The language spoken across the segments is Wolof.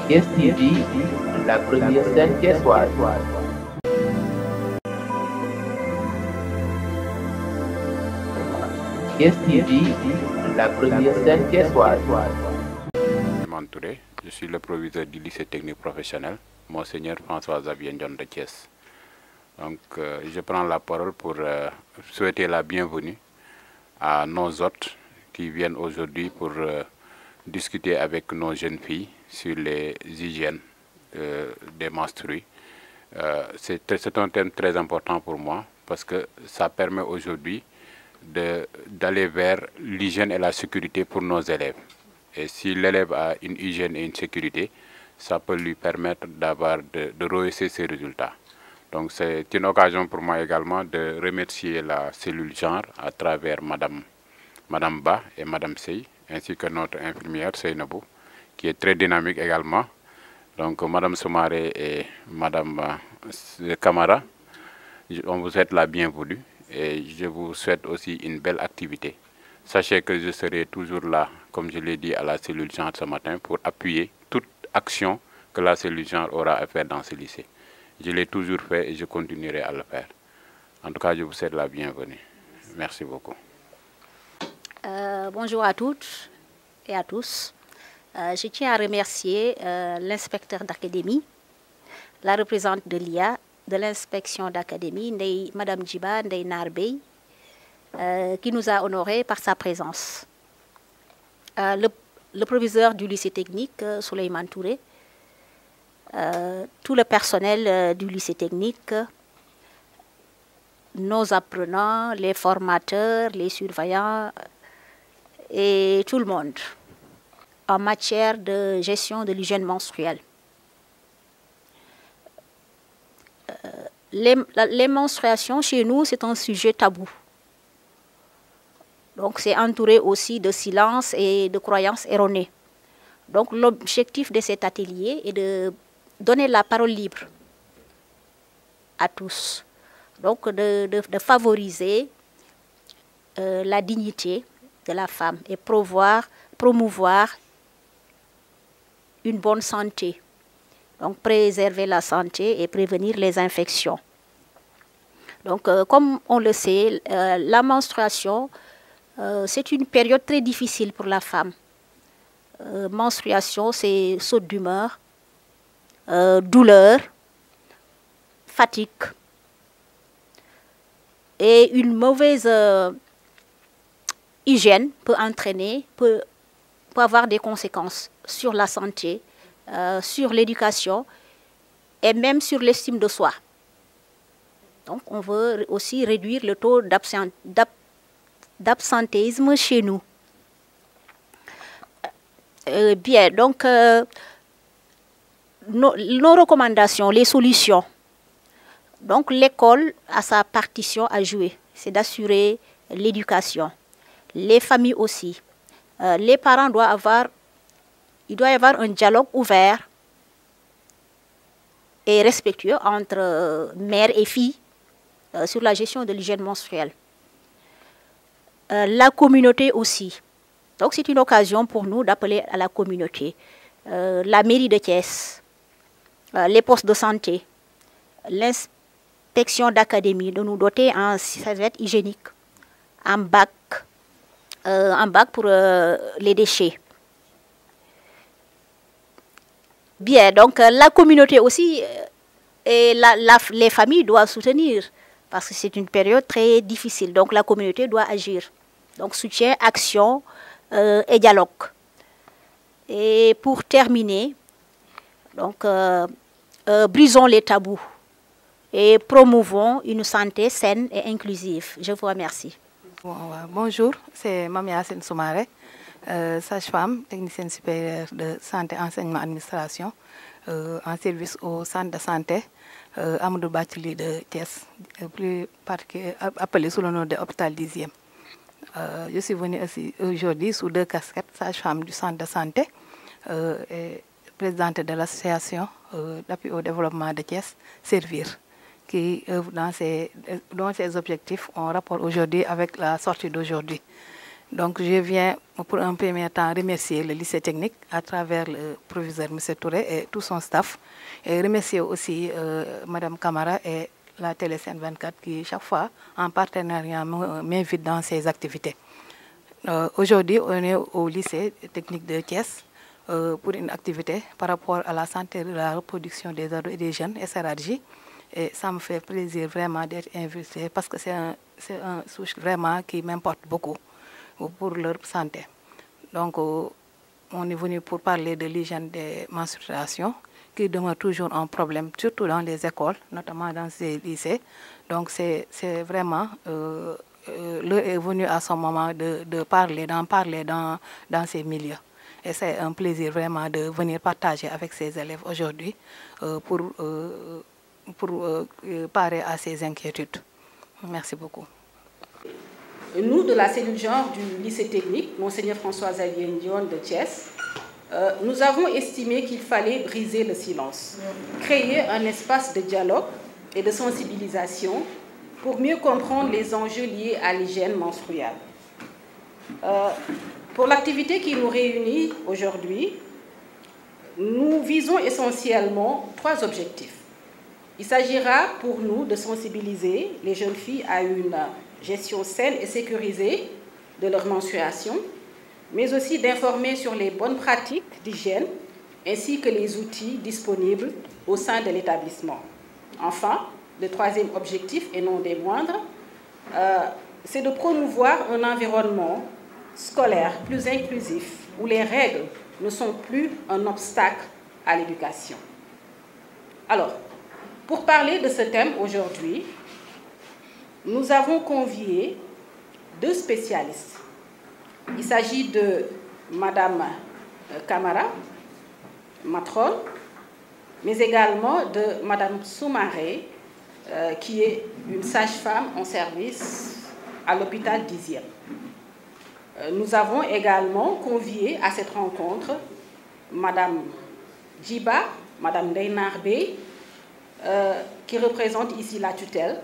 Thiès TV, la première scène thiessoise. Thiès TV, la première scène thiessoise. Touré, je suis le proviseur du lycée technique professionnel, Monseigneur François-Xavier Ndione de Thiès. Donc, je prends la parole pour souhaiter la bienvenue à nos hôtes qui viennent aujourd'hui pour discuter avec nos jeunes filles sur les hygiènes des menstrues. C'est un thème très important pour moi parce que ça permet aujourd'hui d'aller vers l'hygiène et la sécurité pour nos élèves. Et si l'élève a une hygiène et une sécurité, ça peut lui permettre de rehausser ses résultats. Donc c'est une occasion pour moi également de remercier la cellule genre à travers Madame Ba et Madame Sey, ainsi que notre infirmière Seynabou, qui est très dynamique également. Donc Madame Soumaré et Madame Camara, on vous souhaite la bienvenue et je vous souhaite aussi une belle activité. Sachez que je serai toujours là, comme je l'ai dit à la cellule genre ce matin, pour appuyer toute action que la cellule genre aura à faire dans ce lycée. Je l'ai toujours fait et je continuerai à le faire. En tout cas, je vous souhaite la bienvenue. Merci beaucoup. Bonjour à toutes et à tous. Je tiens à remercier l'inspecteur d'académie, la représentante de l'IA, de l'inspection d'académie, Madame Djiba Ndeye Narbey, qui nous a honorés par sa présence. Le proviseur du lycée technique, Souleymane Touré, tout le personnel du lycée technique, nos apprenants, les formateurs, les surveillants et tout le monde en matière de gestion de l'hygiène menstruelle. Les menstruations, chez nous, c'est un sujet tabou. Donc, c'est entouré aussi de silence et de croyances erronées. Donc, l'objectif de cet atelier est de donner la parole libre à tous. Donc, de favoriser la dignité de la femme et promouvoir une bonne santé. Donc, préserver la santé et prévenir les infections. Donc, comme on le sait, la menstruation, c'est une période très difficile pour la femme. Menstruation, c'est saute d'humeur, douleur, fatigue. Et une mauvaise hygiène peut avoir des conséquences sur la santé, sur l'éducation et même sur l'estime de soi. Donc, on veut aussi réduire le taux d'absentéisme chez nous. Bien, donc, nos recommandations, les solutions. Donc, l'école a sa partition à jouer, c'est d'assurer l'éducation. Les familles aussi. Les parents il doit y avoir un dialogue ouvert et respectueux entre mère et fille sur la gestion de l'hygiène menstruelle. La communauté aussi. Donc, c'est une occasion pour nous d'appeler à la communauté. La mairie de Thiès, les postes de santé, l'inspection d'académie, de nous doter en serviettes hygiéniques, en bac pour les déchets. Bien, donc la communauté aussi et les familles doivent soutenir parce que c'est une période très difficile. Donc la communauté doit agir. Donc soutien, action et dialogue. Et pour terminer, donc, brisons les tabous et promouvons une santé saine et inclusive. Je vous remercie. Bonjour, c'est Mamia Sen Soumaré, sage-femme, technicienne supérieure de santé, enseignement, administration, en service au centre de santé Amadou Bathily de Thiès, plus appelé sous le nom de l'hôpital 10e. Je suis venue aujourd'hui sous 2 casquettes, sage-femme du centre de santé et présidente de l'association d'appui au développement de Thiès, Servir, qui œuvre dont ses objectifs ont rapport aujourd'hui avec la sortie d'aujourd'hui. Donc, je viens pour un premier temps remercier le lycée technique à travers le proviseur M. Touré et tout son staff. Et remercier aussi Mme Camara et la Télécène 24 qui, chaque fois, en partenariat, m'invite dans ses activités. Aujourd'hui, on est au lycée technique de Thiès pour une activité par rapport à la santé de la reproduction des ados et des jeunes, SRAJ. Et ça me fait plaisir vraiment d'être invité parce que c'est un souche vraiment qui m'importe beaucoup pour leur santé. Donc, on est venu pour parler de l'hygiène des menstruations qui demeure toujours un problème, surtout dans les écoles, notamment dans ces lycées. Donc, c'est vraiment, l'heure est venue à ce moment d'en parler dans ces milieux. Et c'est un plaisir vraiment de venir partager avec ces élèves aujourd'hui pour parer à ces inquiétudes. Merci beaucoup. Nous, de la cellule genre du lycée technique, Monseigneur François-Xavier Ndione de Thiès, nous avons estimé qu'il fallait briser le silence, créer un espace de dialogue et de sensibilisation pour mieux comprendre les enjeux liés à l'hygiène menstruelle. Pour l'activité qui nous réunit aujourd'hui, nous visons essentiellement 3 objectifs. Il s'agira pour nous de sensibiliser les jeunes filles à une gestion saine et sécurisée de leur menstruation, mais aussi d'informer sur les bonnes pratiques d'hygiène ainsi que les outils disponibles au sein de l'établissement. Enfin, le 3e objectif, et non des moindres, c'est de promouvoir un environnement scolaire plus inclusif où les règles ne sont plus un obstacle à l'éducation. Alors, pour parler de ce thème aujourd'hui, nous avons convié 2 spécialistes. Il s'agit de Mme Camara, matrone, mais également de Mme Soumaré, qui est une sage-femme en service à l'hôpital d'Iziep. Nous avons également convié à cette rencontre Mme Djiba, Mme Ndeynar Bey, qui représente ici la tutelle,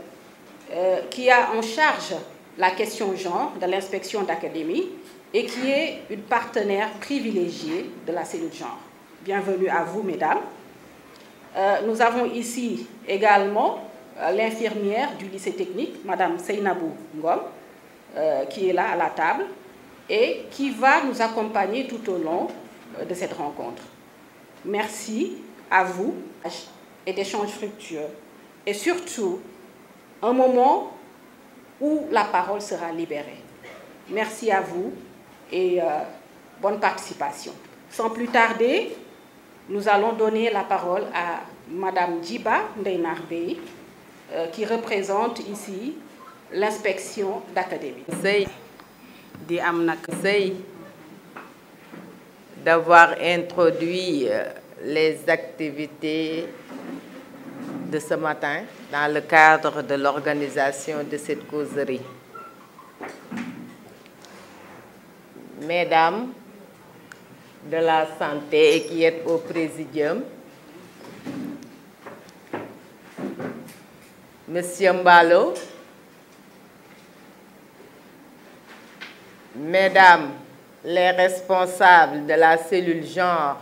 qui a en charge la question genre de l'inspection d'académie et qui est une partenaire privilégiée de la cellule genre. Bienvenue à vous, mesdames. Nous avons ici également l'infirmière du lycée technique, Mme Seynabou Ngom, qui est là à la table et qui va nous accompagner tout au long de cette rencontre. Merci à vous et d'échanges fructueux et surtout un moment où la parole sera libérée. Merci à vous et bonne participation. Sans plus tarder, nous allons donner la parole à Mme Djiba Ndeynar Bey, qui représente ici l'inspection d'académie. D'avoir introduit les activités de ce matin dans le cadre de l'organisation de cette causerie. Mesdames de la santé et qui êtes au présidium, Monsieur Mbalo, Mesdames les responsables de la cellule genre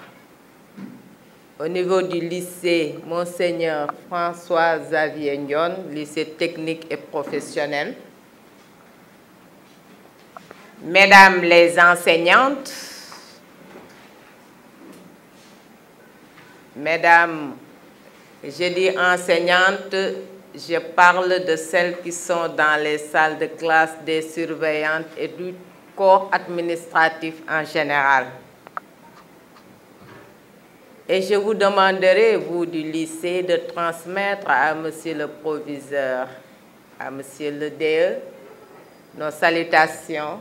au niveau du lycée Monseigneur François-Xavier Ndione, lycée technique et professionnel, Mesdames les enseignantes, Mesdames, je dis enseignantes, je parle de celles qui sont dans les salles de classe, des surveillantes et du corps administratif en général. Et je vous demanderai, vous du lycée, de transmettre à Monsieur le proviseur, à Monsieur le DE, nos salutations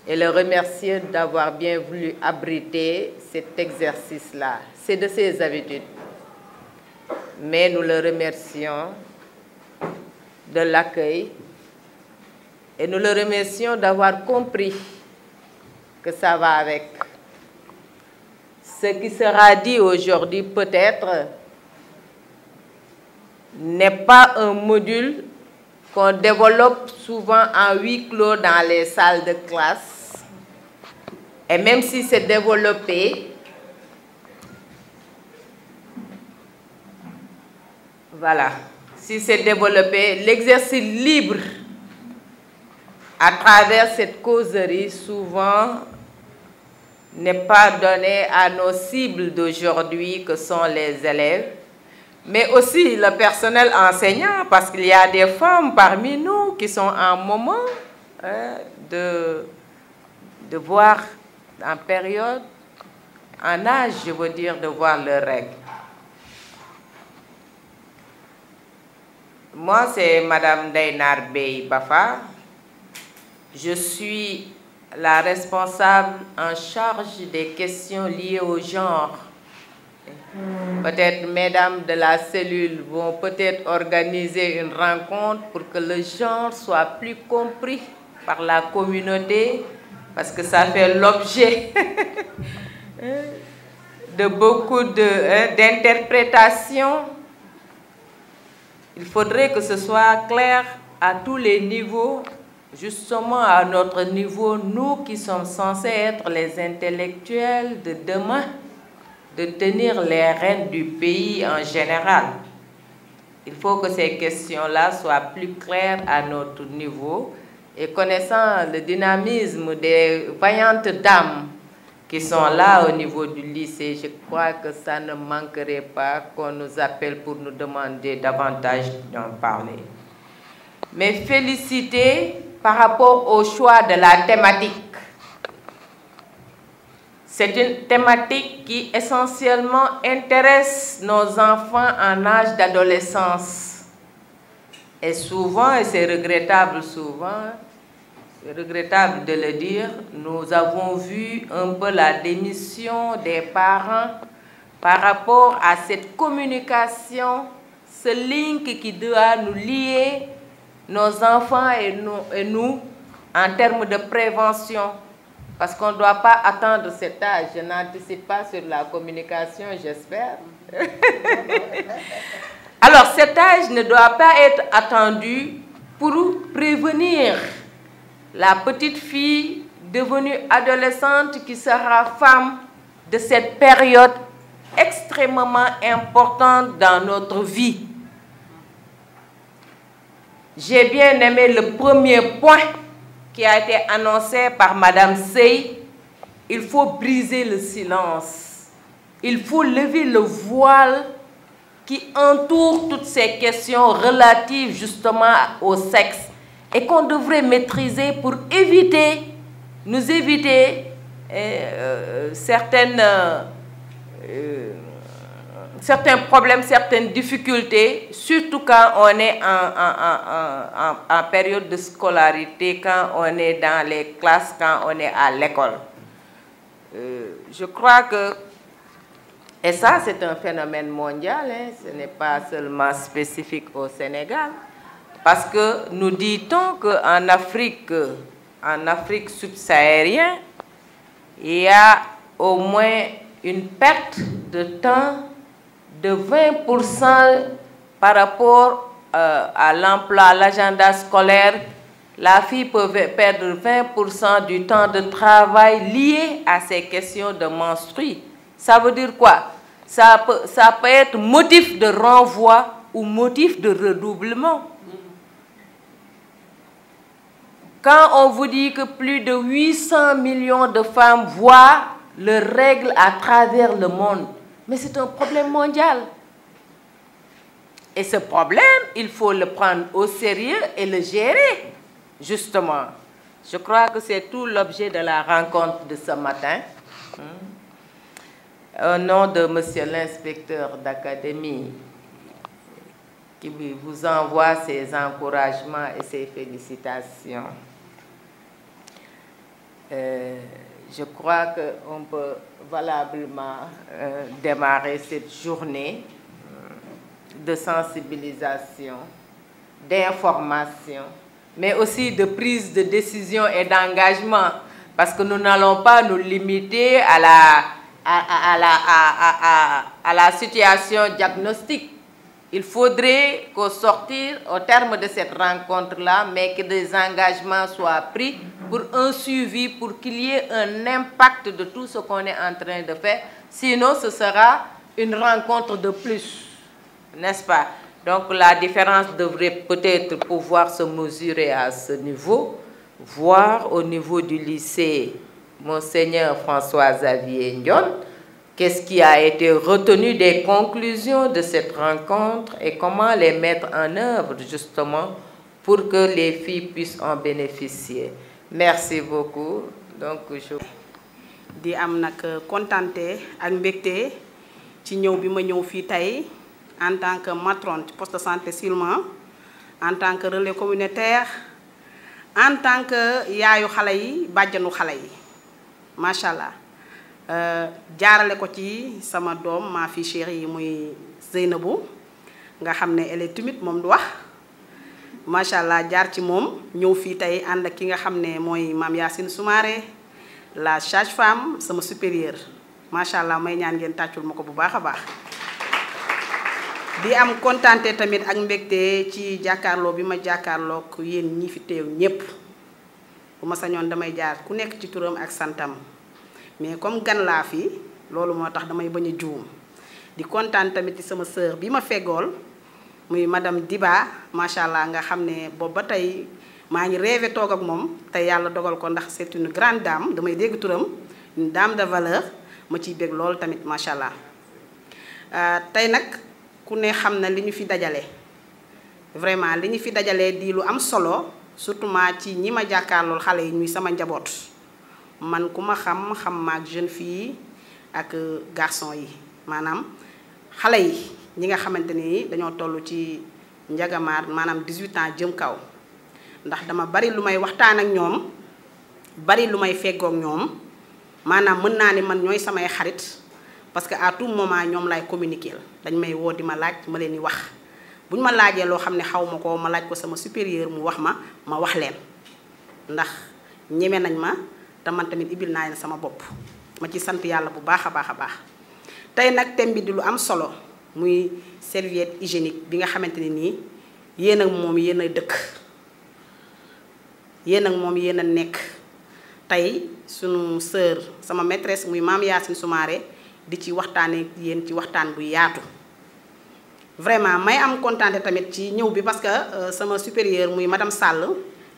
et le remercier d'avoir bien voulu abriter cet exercice-là. C'est de ses habitudes. Mais nous le remercions de l'accueil et nous le remercions d'avoir compris que ça va avec. Ce qui sera dit aujourd'hui peut-être n'est pas un module qu'on développe souvent en huis clos dans les salles de classe. Et même si c'est développé, voilà, si c'est développé, l'exercice libre à travers cette causerie, souvent, n'est pas donné à nos cibles d'aujourd'hui, que sont les élèves, mais aussi le personnel enseignant, parce qu'il y a des femmes parmi nous qui sont en moment de voir, en période, en âge, je veux dire, de voir leurs règles. Moi, c'est Madame Daynar Bey Bafa. Je suis la responsable en charge des questions liées au genre. Peut-être mesdames de la cellule vont peut-être organiser une rencontre pour que le genre soit plus compris par la communauté, parce que ça fait l'objet de beaucoup d'interprétations. Il faudrait que ce soit clair à tous les niveaux, justement à notre niveau, nous qui sommes censés être les intellectuels de demain, de tenir les rênes du pays en général. Il faut que ces questions-là soient plus claires à notre niveau, et connaissant le dynamisme des vaillantes dames qui sont là au niveau du lycée, je crois que ça ne manquerait pas qu'on nous appelle pour nous demander davantage d'en parler. Mais féliciter par rapport au choix de la thématique. C'est une thématique qui essentiellement intéresse nos enfants en âge d'adolescence. Et souvent, et c'est regrettable souvent, c'est regrettable de le dire, nous avons vu un peu la démission des parents par rapport à cette communication, ce link qui doit nous lier, nos enfants et nous, en termes de prévention. Parce qu'on ne doit pas attendre cet âge. Je n'anticipe pas sur la communication, j'espère. Alors, cet âge ne doit pas être attendu pour prévenir la petite fille devenue adolescente qui sera femme de cette période extrêmement importante dans notre vie. J'ai bien aimé le premier point qui a été annoncé par Madame Sey. Il faut briser le silence. Il faut lever le voile qui entoure toutes ces questions relatives justement au sexe et qu'on devrait maîtriser pour nous éviter certains problèmes, certaines difficultés, surtout quand on est en période de scolarité, quand on est dans les classes, quand on est à l'école. Je crois que, et ça c'est un phénomène mondial, hein, ce n'est pas seulement spécifique au Sénégal, parce que nous dit-on qu'en Afrique subsaharienne, il y a au moins une perte de temps de 20% par rapport à l'emploi, à l'agenda scolaire. La fille peut perdre 20% du temps de travail lié à ces questions de menstrues. Ça veut dire quoi? Ça peut être motif de renvoi ou motif de redoublement. Quand on vous dit que plus de 800 millions de femmes voient leurs règles à travers le monde, mais c'est un problème mondial. Et ce problème, il faut le prendre au sérieux et le gérer, justement. Je crois que c'est tout l'objet de la rencontre de ce matin. Au nom de Monsieur l'inspecteur d'académie, qui vous envoie ses encouragements et ses félicitations. Je crois qu'on peut valablement démarrer cette journée de sensibilisation, d'information, mais aussi de prise de décision et d'engagement, parce que nous n'allons pas nous limiter à la situation diagnostique. Il faudrait qu'au sortir, au terme de cette rencontre-là, mais que des engagements soient pris pour un suivi, pour qu'il y ait un impact de tout ce qu'on est en train de faire. Sinon, ce sera une rencontre de plus, n'est-ce pas? Donc la différence devrait peut-être pouvoir se mesurer à ce niveau, voire au niveau du lycée Monseigneur François-Xavier Ndione, qu'est-ce qui a été retenu des conclusions de cette rencontre et comment les mettre en œuvre justement pour que les filles puissent en bénéficier. Merci beaucoup. Donc, je... di am nak contenté ak mbégte ci ñëw bi ma ñëw fii tey en tant que matrone ci poste de santé Silema, en tant que relais communautaire, en tant que yaayu xale yi bàjjanu xale yi macha allah jaarale ko ci sama doom ma fi chérie yi muy Zeynabou nga xam ne elle est timide moom du wax macha allah jaar ci moom ñëw fii tey ànd ak ki nga xam ne mooy Mame Yacine Soumaré la sage-femme sama supérieure macha allah may ñaan ngeen tàccul ma ko bu baax a baax. di am contenté tamit ak mbégte ci jàkkaarloo bi ma jàkkaarloog yéen ñi fi teew ñépp bu ma sañoon damay jaar ku nekk ci turam ak santam mais comme gan laa fi loolu moo tax damay bañ a juum di kontaan tamit ci sama sœur bi ma feggool muy madame Diba macha allah nga xam ne boobu ba tey maa ngi rêvé toog ak moom te yàlla dogal ko ndax c'est une grande dame damay dégg turam une dame de valeur ma ciy bég loolu tamit macha allah tey nag ku ne xam na li ñu fi dajale vraiment li ñu fi dajale di lu am solo surtout ma ci ñi ma jàkkaarlool xale yi ñuy sama njaboot man ku ma xam maak jeune fille ak garçon yi maanaam xale yi ñi nga xamante ni dañoo toll ci njagamaar maanaam 18 ans jëm kaw ndax dama bari lu may waxtaan ak ñoom bari lu may feggoog ñoom maanaam mën naa ni man ñooy samay xarit parce que à tout moment ñoom lay communiquer dañ may woo di ma laaj ma leen di wax bu ñu ma laajee loo xam ne xaw ma ko ma laaj ko sama supérieur mu wax ma wax leen ndax ñeme nañ ma te man tamit ibil naa leen sama bopp ma ci sant yàlla bu baax a baax a baax tey nag thème bi di lu am solo muy serviette hygiénique bi nga xamante ne nii yéen ak moom yéen a dëkk yéen ak moom yéen a nekk tey sunu sœur sama maîtresse muy Mame Yacine Soumaré di ci waxtaanee yéen ci waxtaan bu yaatu vraiment may am contenté tamit ci ñëw bi parce que sama supérieur muy madame Sall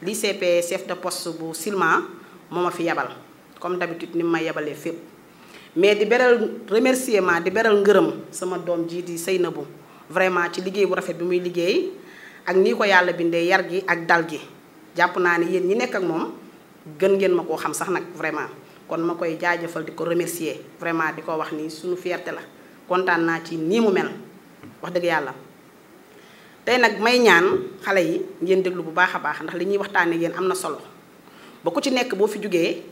l'ICP chef de poste bu Silema moo ma fi yabal comme d'habitude ni ma yabalee fépp mais di beral remerciement di beral ngërëm sama doom ji di Seynabou vraiment ci liggéey bu rafet bi muy liggéey ak nii ko yàlla bindee yar gi ak dal gi jàpp naa ne yéen ñi nekk ak moom gën ngeen ma koo xam sax nag vraiment kon ma koy jaajëfal di ko remercier vraiment di ko wax ni suñu fierté la kontaan naa ci nii mu mel wax dëgg yàlla tey nag may ñaan xale yi ngeen déglu bu baax a baax ndax li ñuy waxtaanee yéen am na solo ba ku ci nekk boo fi jógee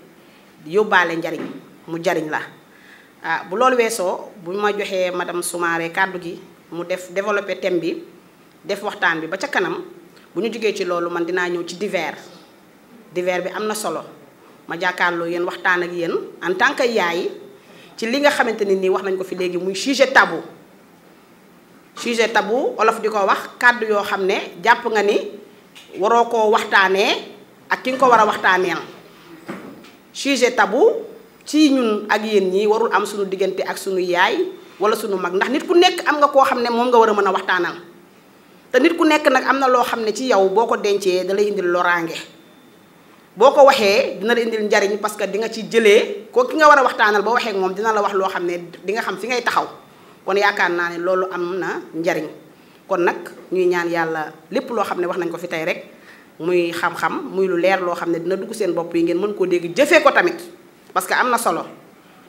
yóbbaale njariñ mu jariñ la bu loolu weesoo bu ma joxee madame Soumaré kàddu gi mu développé thème bi def waxtaan bi ba ca kanam bu ñu jógee ci loolu man dinaa ñëw ci divers bi am na solo ma jàkkaarloo yéen waxtaan ak yéen en tant que yaay ci li nga xamante ni nii wax nañ ko fi léegi muy sujet tabou olof di ko wax kàddu yoo xam ne jàpp nga ni waroo koo waxtaanee ak ki nga ko war a waxtaaneel sujet tabou ci ñun ak yéen ñi warul am suñu diggante ak suñu yaay wala suñu mag ndax nit ku nekk am nga koo xam ne moom nga war a mën a waxtaanal te nit ku nekk nag am na loo xam ne ci yow boo ko dencee da lay indil loraange boo ko waxee dina la indil njariñ parce que di nga ci jëlee ko ki nga war a waxtaanal ba waxee ak moom dina la wax loo xam ne di nga xam fi ngay taxaw kon yaakaar naa ne loolu am na njariñ kon nag ñuy ñaan yàlla lépp loo xam ne wax nañ ko fi tey rek muy xam-xam muy lu leer loo xam ne dina dugg seen bopp yi ngeen mën koo dégg jëfee ko tamit parce que am na solo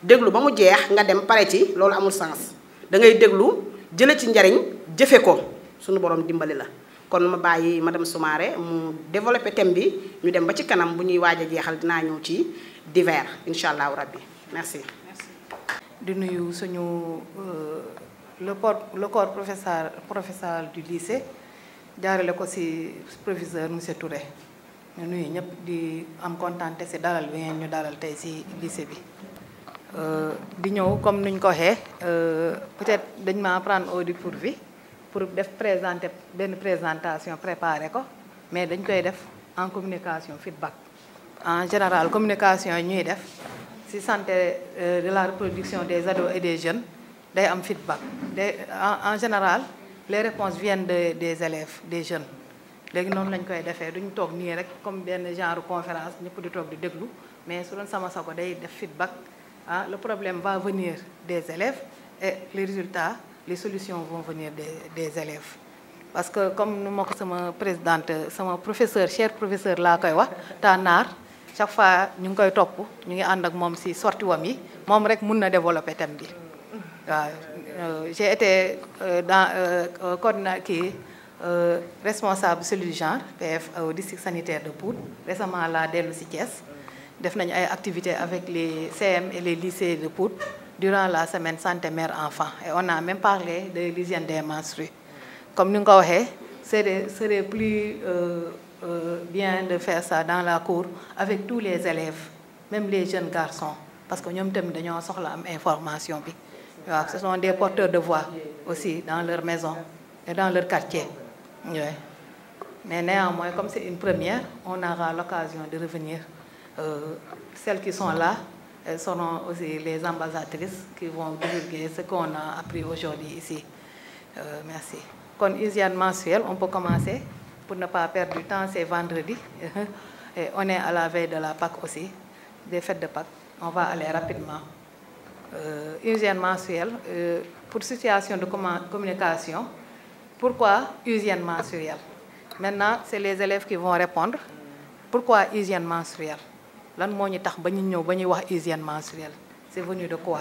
déglu ba mu jeex nga dem pare ci loolu amul sens da ngay déglu jële ci njariñ jëfe ko suñu borom dimbali la kon ma bàyyi madame Soumaré mu développé thème bi ñu dem ba ci kanam bu ñuy waaj a jeexal dinaa ñëw ci divers incha allahu rabbi merci. di nuyu suñu le corps professeur du lycée jaarale ko ci professeur monsieur Touré ñu nuyu ñëpp di am contenté ci dalal bi ngeen ñu dalal tey ci lycée bi. di ñëw comme nuñ ko waxee peut-être dañ ma prendre au dépourvu pour présenter une présentation préparée ko mais dañ koy def en communication feedback en général communication ñuy def ci santé de la reproduction des ados et des jeunes day am feedback en général les réponses viennent des élèves des jeunes léegi noonu lañ koy defee duñ toog nii rek comme benn genre conférence ñëpp di toog di déglu mais su doon sama sago day def feedback le problème va venir des élèves et les résultats les solutions vont venir des élèves parce que comme nu ma ko sama présidente sama professeur cher professeur laa koy wax Tanaar chaque fois ñu ngi koy topp ñu ngi ànd ak moom ci sortie wam yi moom rek mun na développer thème bi waaw j'ai été responsable cellule genre PF au district sanitaire de Pout récemment laa dellu ci Thiès def nañu ay activités avec les CM et les lycées de Pout durant la semaine santé mère-enfant et on a même parlé de l'hygiène des menstrues comme nous l'avons dit, serait plus bien de faire ça dans la cour avec tous les élèves, même les jeunes garçons, parce que nous avons am information. Ce sont des porteurs de voix aussi dans leur maison et dans leur quartier. Mais néanmoins, comme c'est une première, on aura l'occasion de revenir. Celles qui sont là, elles seront aussi les ambassadrices qui vont divulguer ce qu'on a appris aujourd'hui ici. Merci. Comme hygiène mensuelle, on peut commencer pour ne pas perdre du temps, c'est vendredi. Et on est à la veille de la Pâques aussi, des fêtes de Pâques. On va aller rapidement. Hygiène mensuelle, pour situation de communication, pourquoi hygiène mensuelle? Maintenant, c'est les élèves qui vont répondre. Pourquoi hygiène mensuelle? Lan moo ñu tax ba ñu ñëw ba ñuy wax hygiène mensuelle? C'est venu de quoi?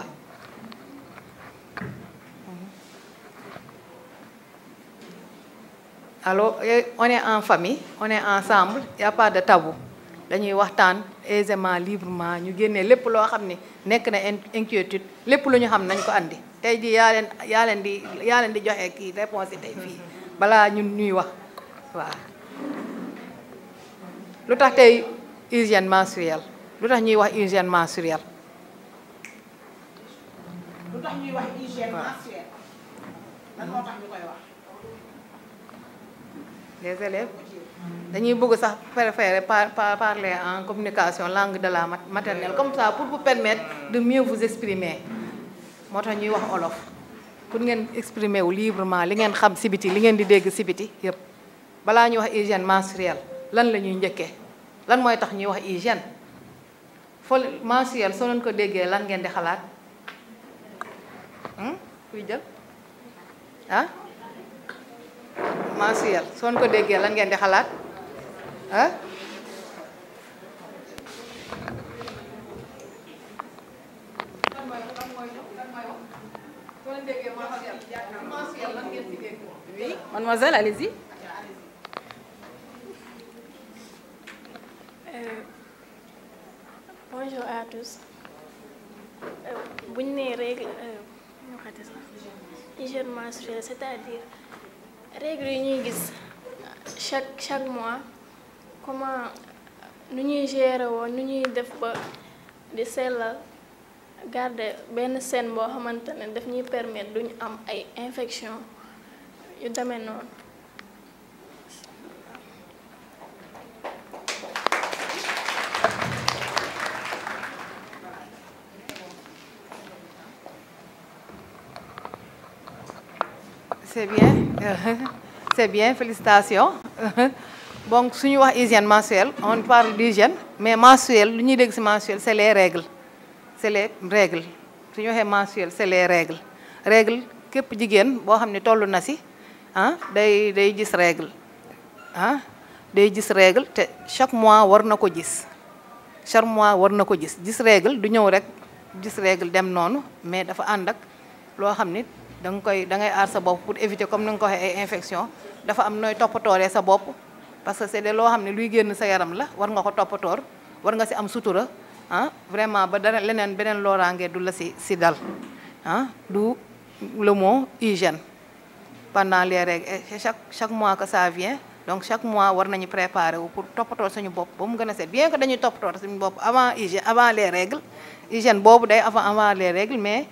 Alors, on est en famille, on est ensemble, il n'y a pas de tabou. Dañuy waxtaan aisément librement ñu génné lépp loo xam ne nekk na inquiétude lépp lu ñu xam nañ ko andi tey ji yaa leen di joxe kii réponse yi tey fii balaa ñun ñuy wax waaw lu tax tey hygiène menstruelle lu tax ñuy wax hygiène menstruelle lu tax ñuy wax hygiène menstruelle lan moo tax ñu koy wax les élèves dañuy bëgg sax préférer parler en communication langue de la maternelle comme ça pour vous permettre de mieux vous exprimer moo tax ñuy wax olof pour ngeen exprimer wu librement li ngeen xam si biti li ngeen di dégg si biti yëpp balaa ñuy wax hygiène menstruelle lan la ñuy njëkkee lan mooy tax ñuy wax hygiène foo menstruelle soo leen ko déggee lan ngeen di xalaat kuy jël ah mensuel soo ko déggee lan ngeen di xalaat ah oui mademoiselle allez-y. Bonjour à tous. Bu ñu nee règle hygiène menstruelle c'est-à-dire règles yi ñuy gis chaque mois comment nu ñuy gérer woon nu ñuy def ba di sellal garder benn scène boo xamante ne daf ñuy permettre duñu am ay infection yu demee noonu. C'est bien, félicitations. Donc, si nous avons hygiène mensuelle, on parle d'hygiène, mais mensuelle, ce que nous mensuelle, c'est les règles. C'est les règles. Si nous avons mensuelle, c'est les règles. Règles, que les gens, si vous savez, day gis règle. Day gis règle, chaque mois, war na ko gis. Chaque mois, war na ko gis. Gis règle, du ñëw rek gis règle dem noonu, mais dafa ànd ak loo xam ni da ngay aar sa bopp pour éviter comme ni nga ko waxee ay infection dafa am nooy toppatooree sa bopp parce que c'est de loo xam ne luy génn sa yaram la war nga ko toppatoor war nga si am sutura vraiment ba dara leneen beneen looraange du la si dal du le mot hygiène pendant les règles et chaque mois que ça vient donc chaque mois war nañu préparer wu pour toppatoo suñu bopp ba mu gën a set bien que dañuy toppatoo suñu bopp avant hygiène avant les règles hygiène boobu day avant les règles mais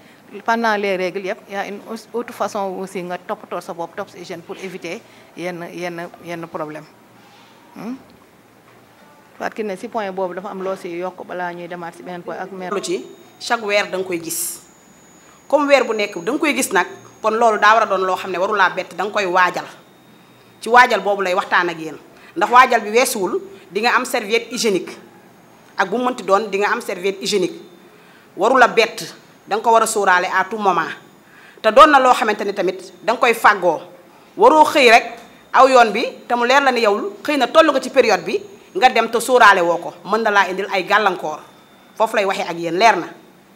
pendant les règles yëpp y a une autre façon aussi nga toppatoo sa bopp topp sa hygiène pour éviter yenn problème parce que ne si point boobu dafa am loo si yokk balaa ñuy demaat si beneen point ak mère lu ci chaque weer da nga koy gis comme weer bu nekk da nga koy gis nag kon loolu daa war a doon loo xam ne warulaa bett da nga koy waajal ci waajal boobu lay waxtaan ak yéen ndax waajal bi weesuwul di nga am serviette hygiénique ak bu mënti doon di nga am serviette hygiénique warula bett da nga ko war a sóoraale à tout moment te doon na loo xamante ni tamit da nga koy fàggoo waroo xëy rek aw yoon bi te mu leer la ni yow xëy na toll nga ci période bi nga dem te sóoraale woo ko mën na laa indil ay gàllankoor foofu lay waxee ak yéen leer na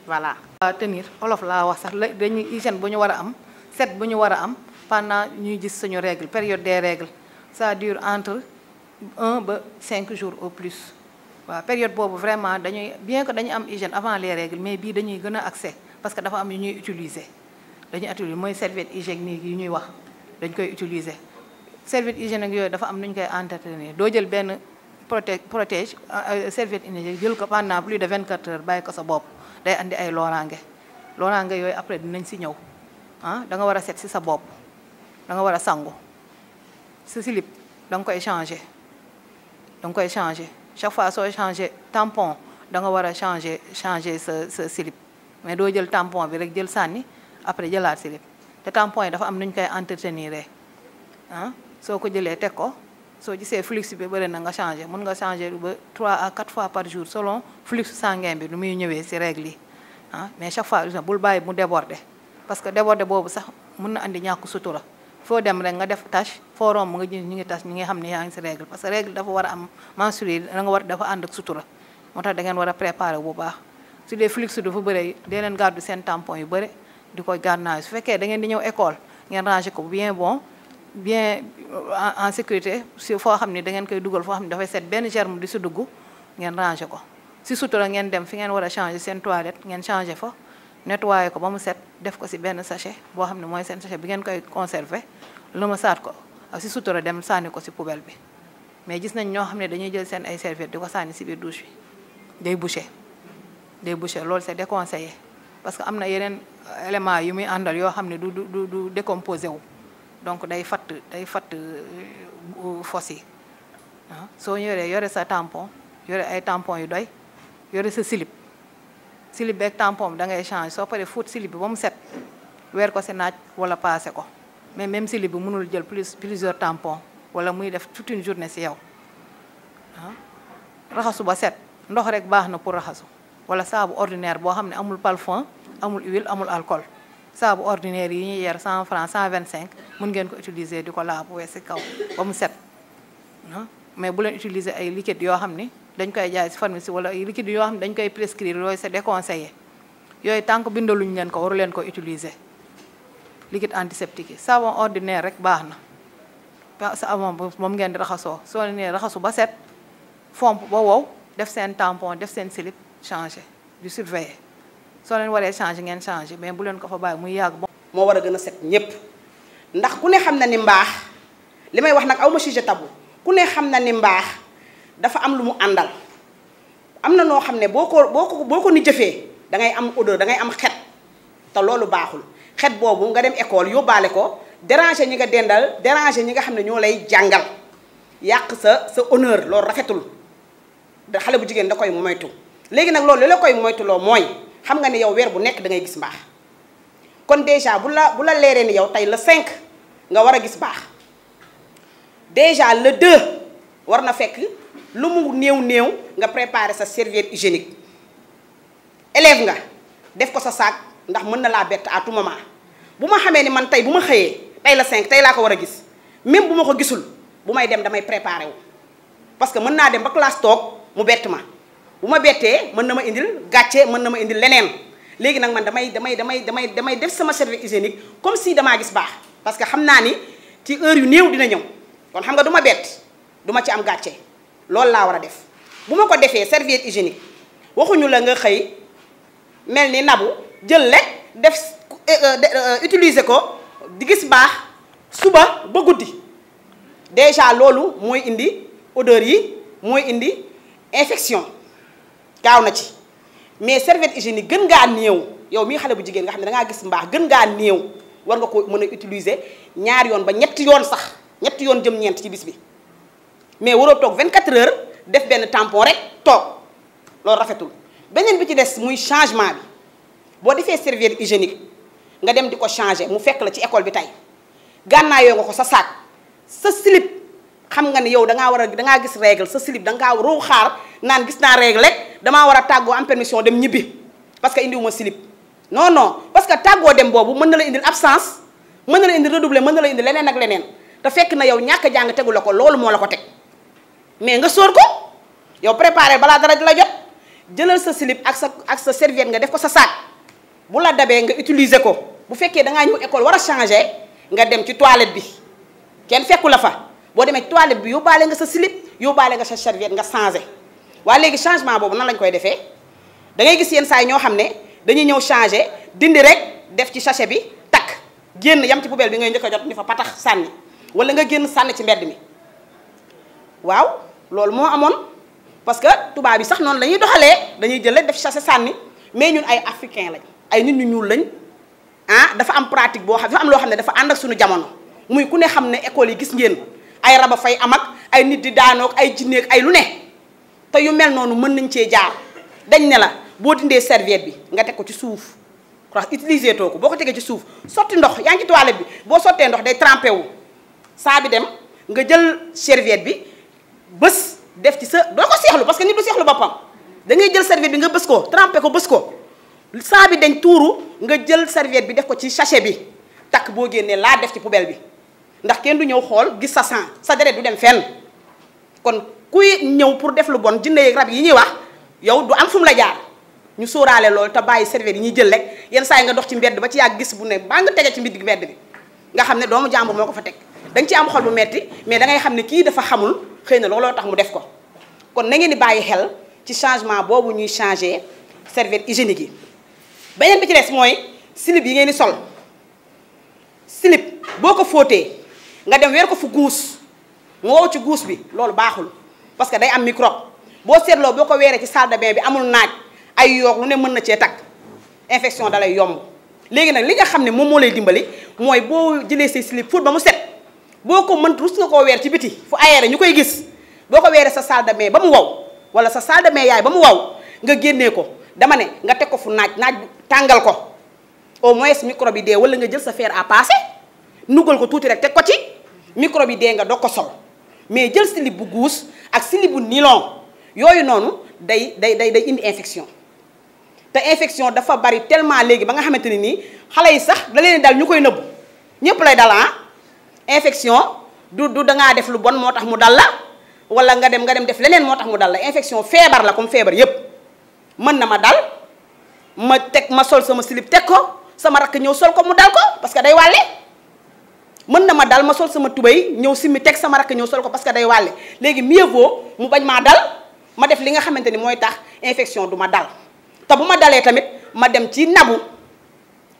voilà. tenir olof laa wax sax dañuy hygiène bu ñu war a am set bu ñu war a am pendant ñuy gis suñu règle période des règles ça dure entre 1 ba 5 jours au plus waaw période boobu vraiment dañuy bien que dañu am hygiène avant les règles mais bii dañuy gën a accès parce que dafa am yu ñuy utiliser dañuy utiliser mooy serviette hygiénique yi ñuy wax dañ koy utiliser serviette hygiénique yooyu dafa am nu ñu koy entretenir doo jël benn protège serviette hygiénique jël ko pendant plus de 24 heures bàyyi ko sa bopp day andi ay loraange yooyu après dinañ si ñëw da nga war a set si sa bopp da nga war a sangu sa slip da nga koy changer chaque fois soo changer tampon da nga war a changer sa slip mais doo jël tampon bi rek jël sànni après jëlaat slip te tampon yi dafa am nu ñu koy entretenir soo ko jëlee teg ko soo gisee flux bi bëri na nga changer mën nga changer ba 3 à 4 fois par jour selon flux sanguin bi lu muy ñëwee si règle yi mais chaque fois bul bàyyi mu déborder parce que déborder boobu sax mën na andi ñàkk sutura foo dem rek nga def tache foo romb nga gis ñu ngi tache ñi nga xam ne yaa ngi si règle parce que règle dafa war a am menstrué da nga war dafa ànd ak sutura moo tax da ngeen war a préparer bu baax su dee flux dafa bëre dee leen gàddu seen tampon yu bëri di koy gànnaay su fekkee da ngeen di ñëw école ngeen ranger ko bien en sécurité si foo xam ne da ngeen koy dugal foo xam ne dafay set benn germe di si dugg ngeen ranger ko si sutura ngeen dem fi ngeen war a changer seen toilette ngeen changer fa nettoyer ko ba mu set def ko si benn sachet boo xam ne mooy seen sachet bi ngeen koy conserver lu ma saat ko si sutura dem sànni ko si poubelle bi mais gis nañ ñoo xam ne dañuy jël seen ay serviette di ko sànni si biir douche bi day boucher loolu c'est déconseillé parce que am na yeneen éléments yu muy àndal yoo xam ne du décomposé wu donc day fatt fos yi soo yore sa tampon yore ay tampon yu doy yore sa slip beeg tampon bi da ngay changer soo paree fóot slip bi ba mu set weer ko si naaj wala passé ko mais même slip bi mënul jël plusieurs tampons wala muy def toute une journée si yow raxasu ba set ndox rek baax na pour raxasu wala saabu ordinaire boo xam ne amul parfum amul huile amul alcool saabu ordinaire yi ñuy yer 100 francs 125 mën ngeen ko utiliser di ko laabu wee si kaw ba mu set mais bu leen utiliser ay liquide yoo xam ni dañ koy jaay si pharmacie wala ay liquide yoo xam ne dañ koy prescrire yooyu c'est déconseillé yooyu tant que bindaluñ leen ko waru leen ko utiliser liquide antiseptique yi savon ordinaire rek baax na savon moom ngeen di raxasoo soo nee raxasu ba set fomp ba wow def seen tampon def seen slip changer du surveiller soo leen waree changer ngeen changer mais bu leen ko fa bàyyi muy yàgg moo war a gën a set ñépp ndax ku ne xam na ni mbaax li may wax nag aw ma sujet tabou ku ne xam na ni mbaax dafa am lu mu àndal am na noo xam ne boo ko ni jëfee da ngay am odeur da ngay am xet te loolu baaxul xet boobu nga dem école yóbbaale ko déranger ñi nga dendal déranger ñi nga xam ne ñoo lay jàngal yàq sa honneur loolu rafetul da xale bu jigéen da koy moytu léegi nag loolu li la koy moytuloo mooy xam nga ni yow weer bu nekk da ngay gis mbaax kon déjà bu la leeree ni yow tey le 5 nga war a gis baax déjà le 2 war na fekk lu mu néew nga préparer sa serviette hygiénique élève nga def ko sa sac ndax mën na laa bett à tout moment bu ma xamee ni man tey bu ma xëyee tey la 5 tey laa ko war a gis même bu ma ko gisul bu may dem damay préparer wu parce que mën naa dem ba classe toog mu bett ma bu ma bettee mën na ma indil gàcce mën na ma indil leneen léegi nag man damay def sama serviette hygiénique comme si damaa gis baax parce que xam naa ni ci heure yu néew dina ñëw kon xam nga du ma bett du ma ci am gàcce loolu laa war a def bu ma ko defee serviette hygiénique waxuñu la nga xëy mel ni nabu jël lekk def utiliser ko di gis baax suba ba guddi déjà loolu mooy indi odeur yi mooy indi infection gaaw na ci mais serviette hygiénique gën ngaa néew yow mii xale bu jigéen nga xam ne da ngaa gis mbaax gën ngaa néew war nga ko mën a utiliser ñaari yoon ba ñetti yoon sax ñetti yoon jëm ñeent ci bis bi mais waroo toog 24 heures def benn tampon rek toog loolu rafetul. beneen bi ci des muy changement bi boo defee serviette hygiénique nga dem di ko changer mu fekk la ci école bi tey gànnaayoo nga ko sa saak sa slip xam nga ni yow dangaa gis règle sa slip dangaa waroo xaar naan gis naa règle rek damaa war a tàggoo am permission dem ñibbi parce que indiwuma slip non parce que tàggoo dem boobu mën na la indil absence mën na la indil redoubler mën na la indil leneen ak leneen te fekk na yow ñàkk a jàng tegu la ko loolu moo la ko teg mais nga sóor ko yow préparé balaa dara di la jot jëlal sa slip ak sa serviette nga def ko sa saak bu la dabee nga utiliser ko bu fekkee dangaa ñëw école war a changer nga dem ci toilette bi kenn fekku la fa boo demee ci toilette bi yóbbaale nga sa slip yóbbaale nga sa serviette nga changer waaye léegi changement boobu nan lañ koy defee da ngay gis yenn saa yi ñoo xam ne dañuy ñëw changer dindi rek def ci sachet bi takk génn yam ci poubelle bi ngay njëkk a jot ni fa patax sànni wala nga génn sànni ci mbedd mi waaw loolu moo amoon parce que tubaab yi sax noonu la ñuy doxalee dañuy jël rek def sachet sànni mais ñun ay africain lañ ay nit ñu ñuul lañ ah dafa am pratique boo xam dafa am loo xam ne dafa ànd ak suñu jamono muy ku ne xam ne école yi gis ngeen ay raba fay am ak ay nit di daanoog ay jinneeg ay lu ne te yu mel noonu mën nañ cee jaar dañ ne la boo dindee serviette bi nga teg ko ci suuf wax utiliser too ko boo ko tegee ci suuf sotti ndox yaa ngi ci toilette bi boo sottee ndox day trempé wu saa bi dem nga jël serviette bi bës def ci sa doo ko seexlu parce que nit du seexlu boppam da ngay jël serviette bi nga bës ko trempé ko bës ko saa bi dañ tuuru nga jël serviette bi def ko ci sachet bi takk boo génnee laa def ci poubelle bi ndax kenn du ñëw xool gis sa sang sa deret du dem fenn kon kuy ñëw pour def lu bon jinne yeeg rab yi ñuy wax yow du am fu mu la jaar ñu sóoraale loolu te bàyyi serviette yi ñuy jël rek yenn saa yi nga dox ci mbedd ba ci yàgg gis bu ne baa nga tege ci mbedd bi nga xam ne doomu jàmbur moo ko fa teg da nga ci am xol bu metti mais da ngay xam ne kii dafa xamul xëy na looloo tax mu def ko kon na ngeen di bàyyi xel ci changement boobu ñuy changer serviette hygiénique yi beneen bi ci des mooy slip yi ngeen di sol slip boo ko fóotee nga dem weer ko fu guus mu wow ci guus bi loolu baaxul parce que day am microbe boo seetloo boo ko weeree ci salle de bain bi amul naaj ay yoog lu ne mën na cee takk infection dalay yomb léegi nag li nga xam ne moom moo lay dimbali mooy boo jëlee say slip fóot ba mu set boo ko mën rus nga koo weer ci biti fu aéré ñu koy gis boo ko weeree sa salle de bain ba mu wow wala sa salle de bain yaay ba mu wow nga génnee ko dama ne nga teg ko fu naaj tàngal ko au moins microbe yi dee wala nga jël sa fer à passer nugal ko tuuti rek teg ko ci microbe yi dee nga doog ko sol mais jël slip bu guus ak slip bu nylon yooyu noonu day indi infection te infection dafa bari tellement léegi ba nga xamante ni nii xale yi sax da leen dal ñu koy nëbbu ñëpp lay dal infection du dangaa def lu bon moo tax mu dal la wala nga dem def leneen moo tax mu dal la infection feebar la comme feebar yépp mën na ma dal ma sol sama slip teg ko sama rakk ñëw sol ko mu dal ko parce que day wàlle mën na ma dal ma sol sama tubéy ñëw simmi teg sama rakk ñëw sol ko parce que day wàlle léegi mieux vaut mu bañ maa dal ma def li nga xamante ni mooy tax infection du ma dal te bu ma dalee tamit ma dem ci nabu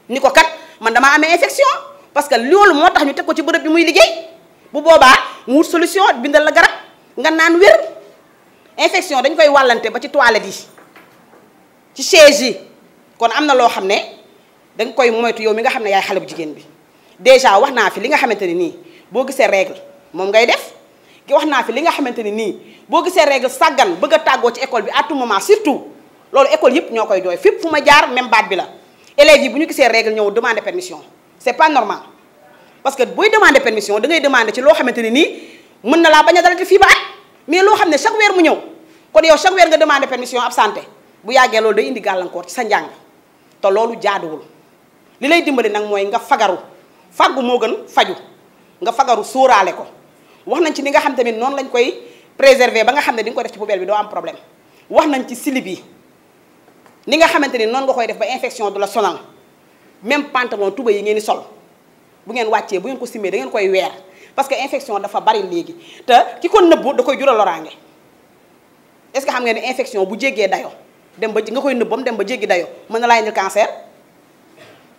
ni ko kat man damaa amee infection parce que loolu moo tax ñu teg ko ci bërëb bi muy liggéey bu boobaa mu wut solution bindal la garab nga naan wér infection dañ koy wàllante ba ci toilette yi ci chaise yi kon am na loo xam ne danga koy moytu yow mi nga xam ne yaay xale bu jigéen bi déjà wax naa fi li nga xamante ni nii boo gisee règle moom ngay def wax naa fi li nga xamante ni nii boo gisee règle sàggan bëgg a tàggoo ci école bi à tout moment surtout loolu école yëpp ñoo koy jooy fépp fu ma jaar même baat bi la élèves yi bu ñu gisee règle ñëw demander permission c'est pas normal parce que booy demander permission da ngay demander ci loo xamante ni nii mën na laa bañ a dalati fii ba at mais loo xam ne chaque weer mu ñëw kon yow chaque weer nga demander permission absenté bu yàggee loolu day indi gàllankoor ci sa njàng te loolu jaaduwul li lay dimbali nag mooy nga fagaru faggu moo gën faju nga fagaru sóoraale ko wax nañ ci ni nga xam tamit noonu lañ koy préserver ba nga xam ne di nga ko def ci poubelle bi doo am problème wax nañ ci slip yi ni nga xamante ni noonu nga koy def ba infection du la sonal même pantalon tuba yi ngeen di sol bu ngeen wàccee bu ngeen ko simmee da ngeen koy weer parce que infection dafa bari léegi te ki ko nëbbu da koy jural loraange est-ce que xam ngeen ne infection bu jéggee dayo dem ba nga koy nëbb ba mu dem ba jéggi dayo mën na laa indil cancer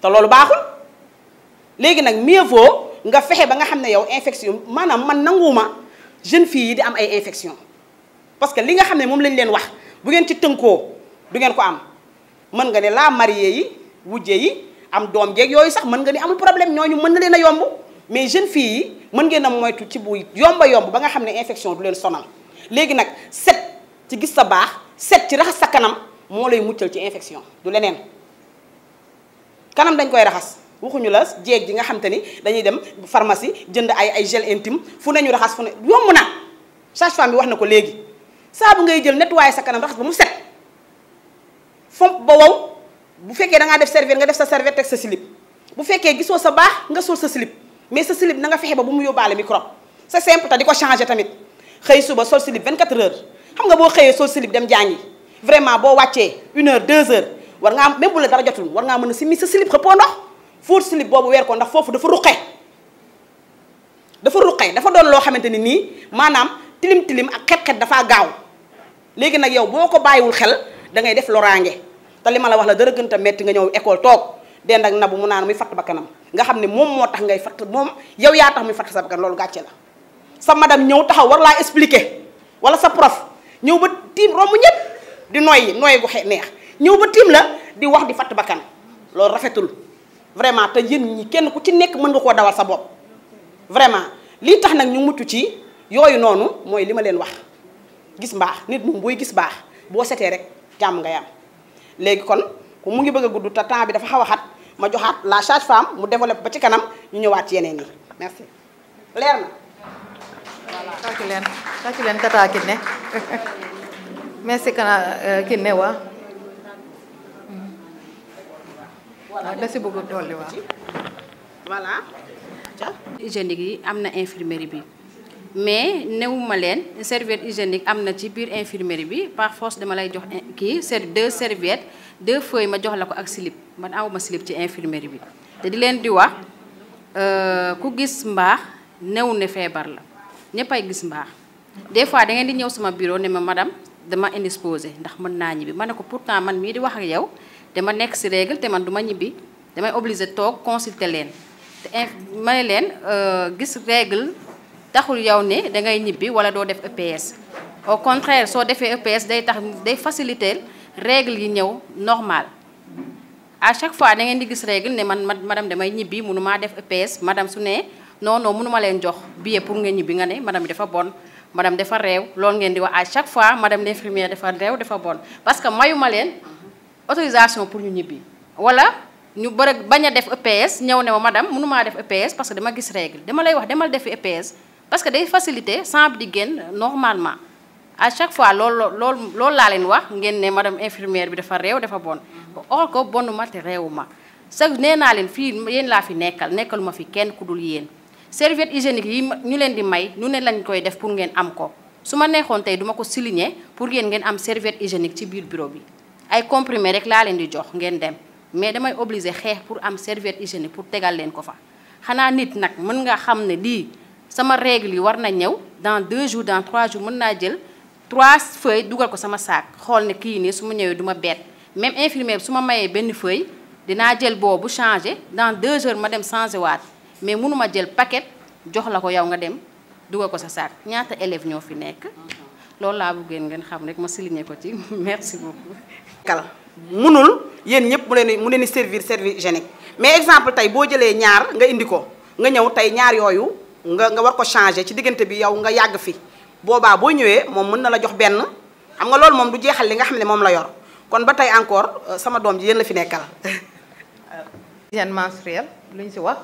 te loolu baaxul léegi nag mieux vaut nga fexe ba nga xam ne yow infection maanaam man nanguwuma jeune fille yi di am ay infection parce que li nga xam ne moom lañ leen wax bu ngeen ci tënkoo du ngeen ko am mën nga ne la mariée yi wujje yi am doom jeeg yooyu sax mën nga ni amul problème ñooñu mën na leen a yomb mais jeune fille yi mën ngeen a moytu ci bu yomba yomb ba nga xam ne infection du leen sonal léegi nag set ci gis sa baax set ci raxas sa kanam moo lay muccal ci infection du leneen kanam dañ koy raxas waxuñu la jeeg ji nga xam te ni dañuy dem pharmacie jënd ay gel intime fu ne ñu raxas fu ne yomb na sage-femme bi wax na ko léegi saabu ngay jël nettoyer sa kanam raxas ba mu set fomp ba wow bu fekkee da ngaa def serviette nga def sa serviette teg sa slip bu fekkee gisoo sa baax nga sol sa slip mais sa slip na nga fexe ba bu mu yóbbaale microbe c'est simple te di ko changer tamit xëy suba sol slip 24 heures xam nga boo xëyee sol slip dem jàngi vraiment boo wàccee 1 heure 2 heures war ngaa même bu la dara jotul war ngaa mën a simmi sa slip xëppoo ndox fóot slip boobu weer ko ndax foofu dafa ruqe dafa doon loo xamante ni nii maanaam tilim tilim ak xet-xet dafaa gaaw léegi nag yow boo ko bàyyiwul xel da ngay def loraange te li ma la wax la dara gën a metti nga ñëw école toog dend ak nabu mu naan muy fatt ba kanam nga xam ne moom moo tax ngay fatt moom yow yaa tax muy fatt sa bakkan loolu gàcce la sa madame ñëw taxaw war laa expliquer wala sa prof ñëw ba tiim romb ñëpp di noyyi gu neex ñëw ba tiim la di wax di fatt bakkan loolu rafetul vraiment te yéen ñi kenn ku ci nekk mën nga koo dawal sa bopp vraiment lii tax nag ñu mucc ci yooyu noonu mooy li ma leen wax gis mbaax nit moom booy gis baax boo setee rek jàmm nga yam léegi kon ku mu ngi bëgg a gudd te temps bi dafa xaw a xat ma joxaat la sage-femme mu développe ba ci kanam ñu ñëwaat ci yeneen yi merci leer na voilà tàccu leen tata Kiné merci kana Kiné waa merci beaucoup dolli waa voilà hygiénique yi am na infirmerie bi mais newuma leen serviette hygiénique am na ci biir infirmerie bi par force dama lay jox kii c'est 2 serviettes 2 feuilles ma jox la ko ak slip man awuma slip ci infirmerie bi te di leen di wax ku gis mbaax new ne feebar la ñëppay gis mbaax des fois da ngeen di ñëw sama bureau ne ma madame dama indisposé ndax mën naa ñibbi ma ne ko pourtant man mii di wax ak yow dama nekk ci règle te man du ma ñibbi damay obligé toog consulter leen te ma ne leen gis règle taxul yow ne da ngay ñibbi wala doo def EPS au contraire soo defee EPS day faciliter règle yi ñëw normal à chaque fois da ngeen di gis règle ne man madame damay ñibbi mënumaa def EPS madame su ne non mënuma leen jox billet pour nga ñibbi nga ne madame bi dafa bon madame dafa réew loolu ngeen di wax à chaque fois madame l'infirmière dafa réew dafa bon parce que mayuma leen autorisation pour ñu ñibbi wala ñu bëri bañ a def EPS ñëw ne ma madame mënumaa def EPS parce que dama gis règle dama lay wax demal defi EPS parce que day faciliter sang bi di génn normalement à chaque fois loolu laa leen wax ngeen ne madame infirmière bi dafa réew dafa bon or ko bonuma te réewuma sax nee naa leen fii yéen laa fi nekkaluma fi kenn ku dul yéen serviette hygiénique yi ñu leen di may ñu ne lañ koy def pour ngeen am ko su ma neexoon tey duma ko souligner pour yéen ngeen am serviette hygiénique ci biir bureau bi ay comprimé rek laa leen di jox ngeen dem mais damay obligé xeex pour am serviette hygiénique pour tegal leen ko fa xanaa nit nag mën nga xam ne lii sama règle yi war na ñëw dans 2 jours dans 3 jours mën naa jël 3 feuilles dugal ko sama saak xool ne kii nii su ma ñëwee du ma bett même infirmière bi su ma mayee benn feuille dinaa jël boobu changé dans 2 heures ma dem changé waat mais mënuma jël paquet jox la ko yow nga dem dugal ko sa saak ñaata élèves ñoo fi nekk loolu laa bëggee ngeen xam rek ma souligner ko ci merci beaucoup. kala munul yéen ñëpp mu leen di service hygiénique mais exemple tey boo jëlee ñaar nga indi ko nga ñëw tey ñaar yooyu nga war ko changé ci diggante bi yow nga yàgg fi boobaa boo ñëwee moom mën na la jox benn xam nga loolu moom du jeexal li nga xam ne moom la yor kon ba tey encore sama doom ji yéen la fi nekkal. hygiène menstruelle lu ñu si wax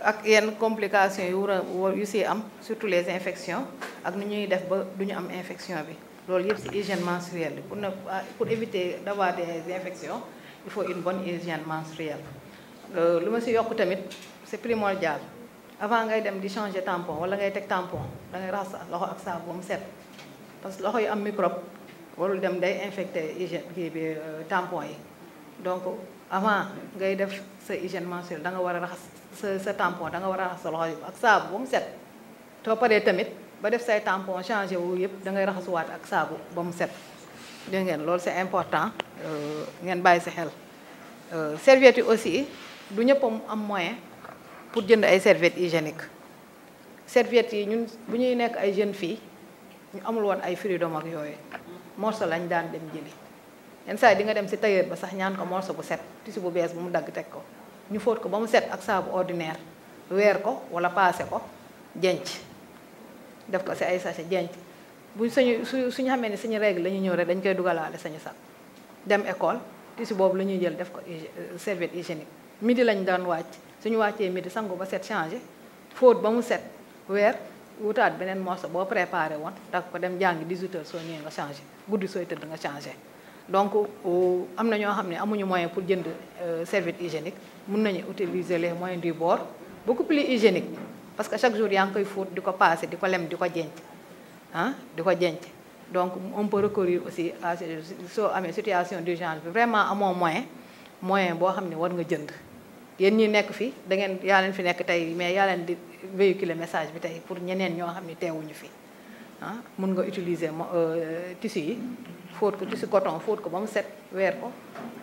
ak yenn complications yu si am surtout les infections ak nu ñuy def ba du ñu am infection bi loolu yëpp si hygiène menstruelle bi pour éviter d'avoir des infections il faut une bonne hygiène menstruelle. lu ma si yokk tamit c'est primordial avant ngay dem di changer tampon wala ngay teg tampon da ngay raxas loxo ak saabu ba mu set parce que loxo yu am microbe warul dem day infecté hygiène kii bi tampon yi donc avant ngay def sa hygiène menstruelle da nga war a raxas sa tampon da nga war a raxas sa loxo yi ak saabu ba mu set soo paree tamit ba def say tampon changé wu yëpp da ngay raxasuwaat ak saabu ba mu set dégg ngeen loolu c'est important ngeen bàyyi si xel serviette yi aussi du ñëpp am moyen pour jënd ay serviettes hygiéniques serviettes yi ñun bu ñuy nekk ay jeunes filles ñu amul woon ay Freedom ak yooyu morceau lañ daan dem jëli yenn saa yi di nga dem si tailleur ba sax ñaan ko morceau bu set tissu bu bees bu mu dagg teg ko ñu fóot ko ba mu set ak saabu ordinaire weer ko wala paase ko jenc def ko si ay sachet jenc bu suñu xamee ne suñu règle la ñuy ñëw rek dañ koy dugalaale sañu sac dem école tissu boobu la ñuy jël def ko serviette hygiénique midi lañ daan wàcc suñu wàccee midi sangu ba set changé fóot ba mu set weer wutaat beneen morceau boo préparé woon dag ko dem jàngi 18h soo ñëwee nga changé guddi sooy tëdd nga changé donc am na ñoo xam ne amuñu moyen pour jënd serviette hygiénique mun nañu utiliser les moyens du bord beaucoup plus hygiénique parce que chaque jour yaa ngi koy fóot di ko passé di ko lem di ko jenc di ko jenc donc on peut recourir aussi à soo amee situation d'urgence bi vraiment amoo moyen boo xam ne war nga jënd yéen ñi nekk fi da ngeen yaa leen fi nekk tey mais yaa leen di véhiculer message bi tey pour ñeneen ñoo xam ne teewuñu fi mun nga utiliser tissu yi fóot ko tissu coton fóot ko ba mu set weer ko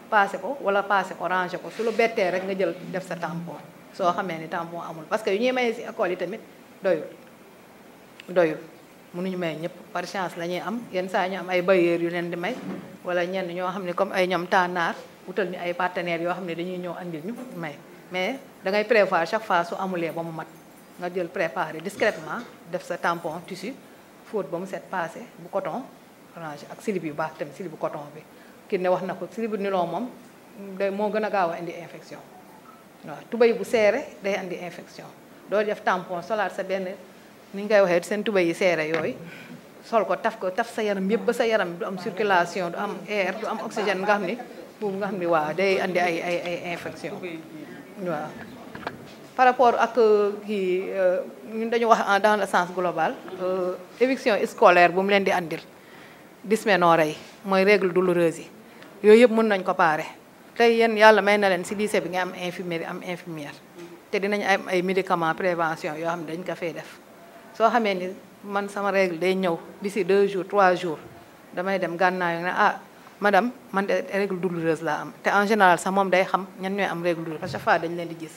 passé ko wala passé ko rangé ko su lu bettee rek nga jël def sa tampon soo xamee ni tampon amul parce que yu ñuy mayee si école yi tamit doyul mënuñu may ñëpp par chance la ñuy am yenn saa ñu am ay bailleurs yu leen di may wala ñenn ñoo xam ne comme ay ñoom tànnaar wutal ñu ay partenaires yoo xam ne dañuy ñëw andil ñu may mais da ngay prévoir chaque fois su amulee ba mu mat nga jël préparer discrètement def sa tampon tissu fóot ba mu set passé bu coton rangé ak slip yu baax tamit slip bu coton bi kii ne wax na ko slip bu nylon moom day moo gën a gaaw a indi infection waaw tubéy bu seere day andi infection doo def tampon solaat sa benn ni ngay waxee seen tubéy yi seere yooyu sol ko taf sa yaram yëpp ba sa yaram du am circulation du am air du am oxygène nga xam ni boobu nga xam ni waaw day andi ay infection waaw par rapport ak kii ñun dañu wax dans le sens global éviction scolaire bu mu leen di andil dysménorrhée yi mooy règle douloureuse yi yooyu yëpp mën nañ ko paare tey yéen yàlla may na leen si lycée bi nga am infirmerie am infirmière te dinañ am ay médicaments prévention yoo xam ne dañ ko fay def soo xamee ni man sama règle day ñëw d'ici 2 jours 3 jours damay dem gànnaayu ne madame man de règle douloureuse laa am te en général sax moom day xam ñan ñooy am règle douloureuse parce que chaque fois dañ leen di gis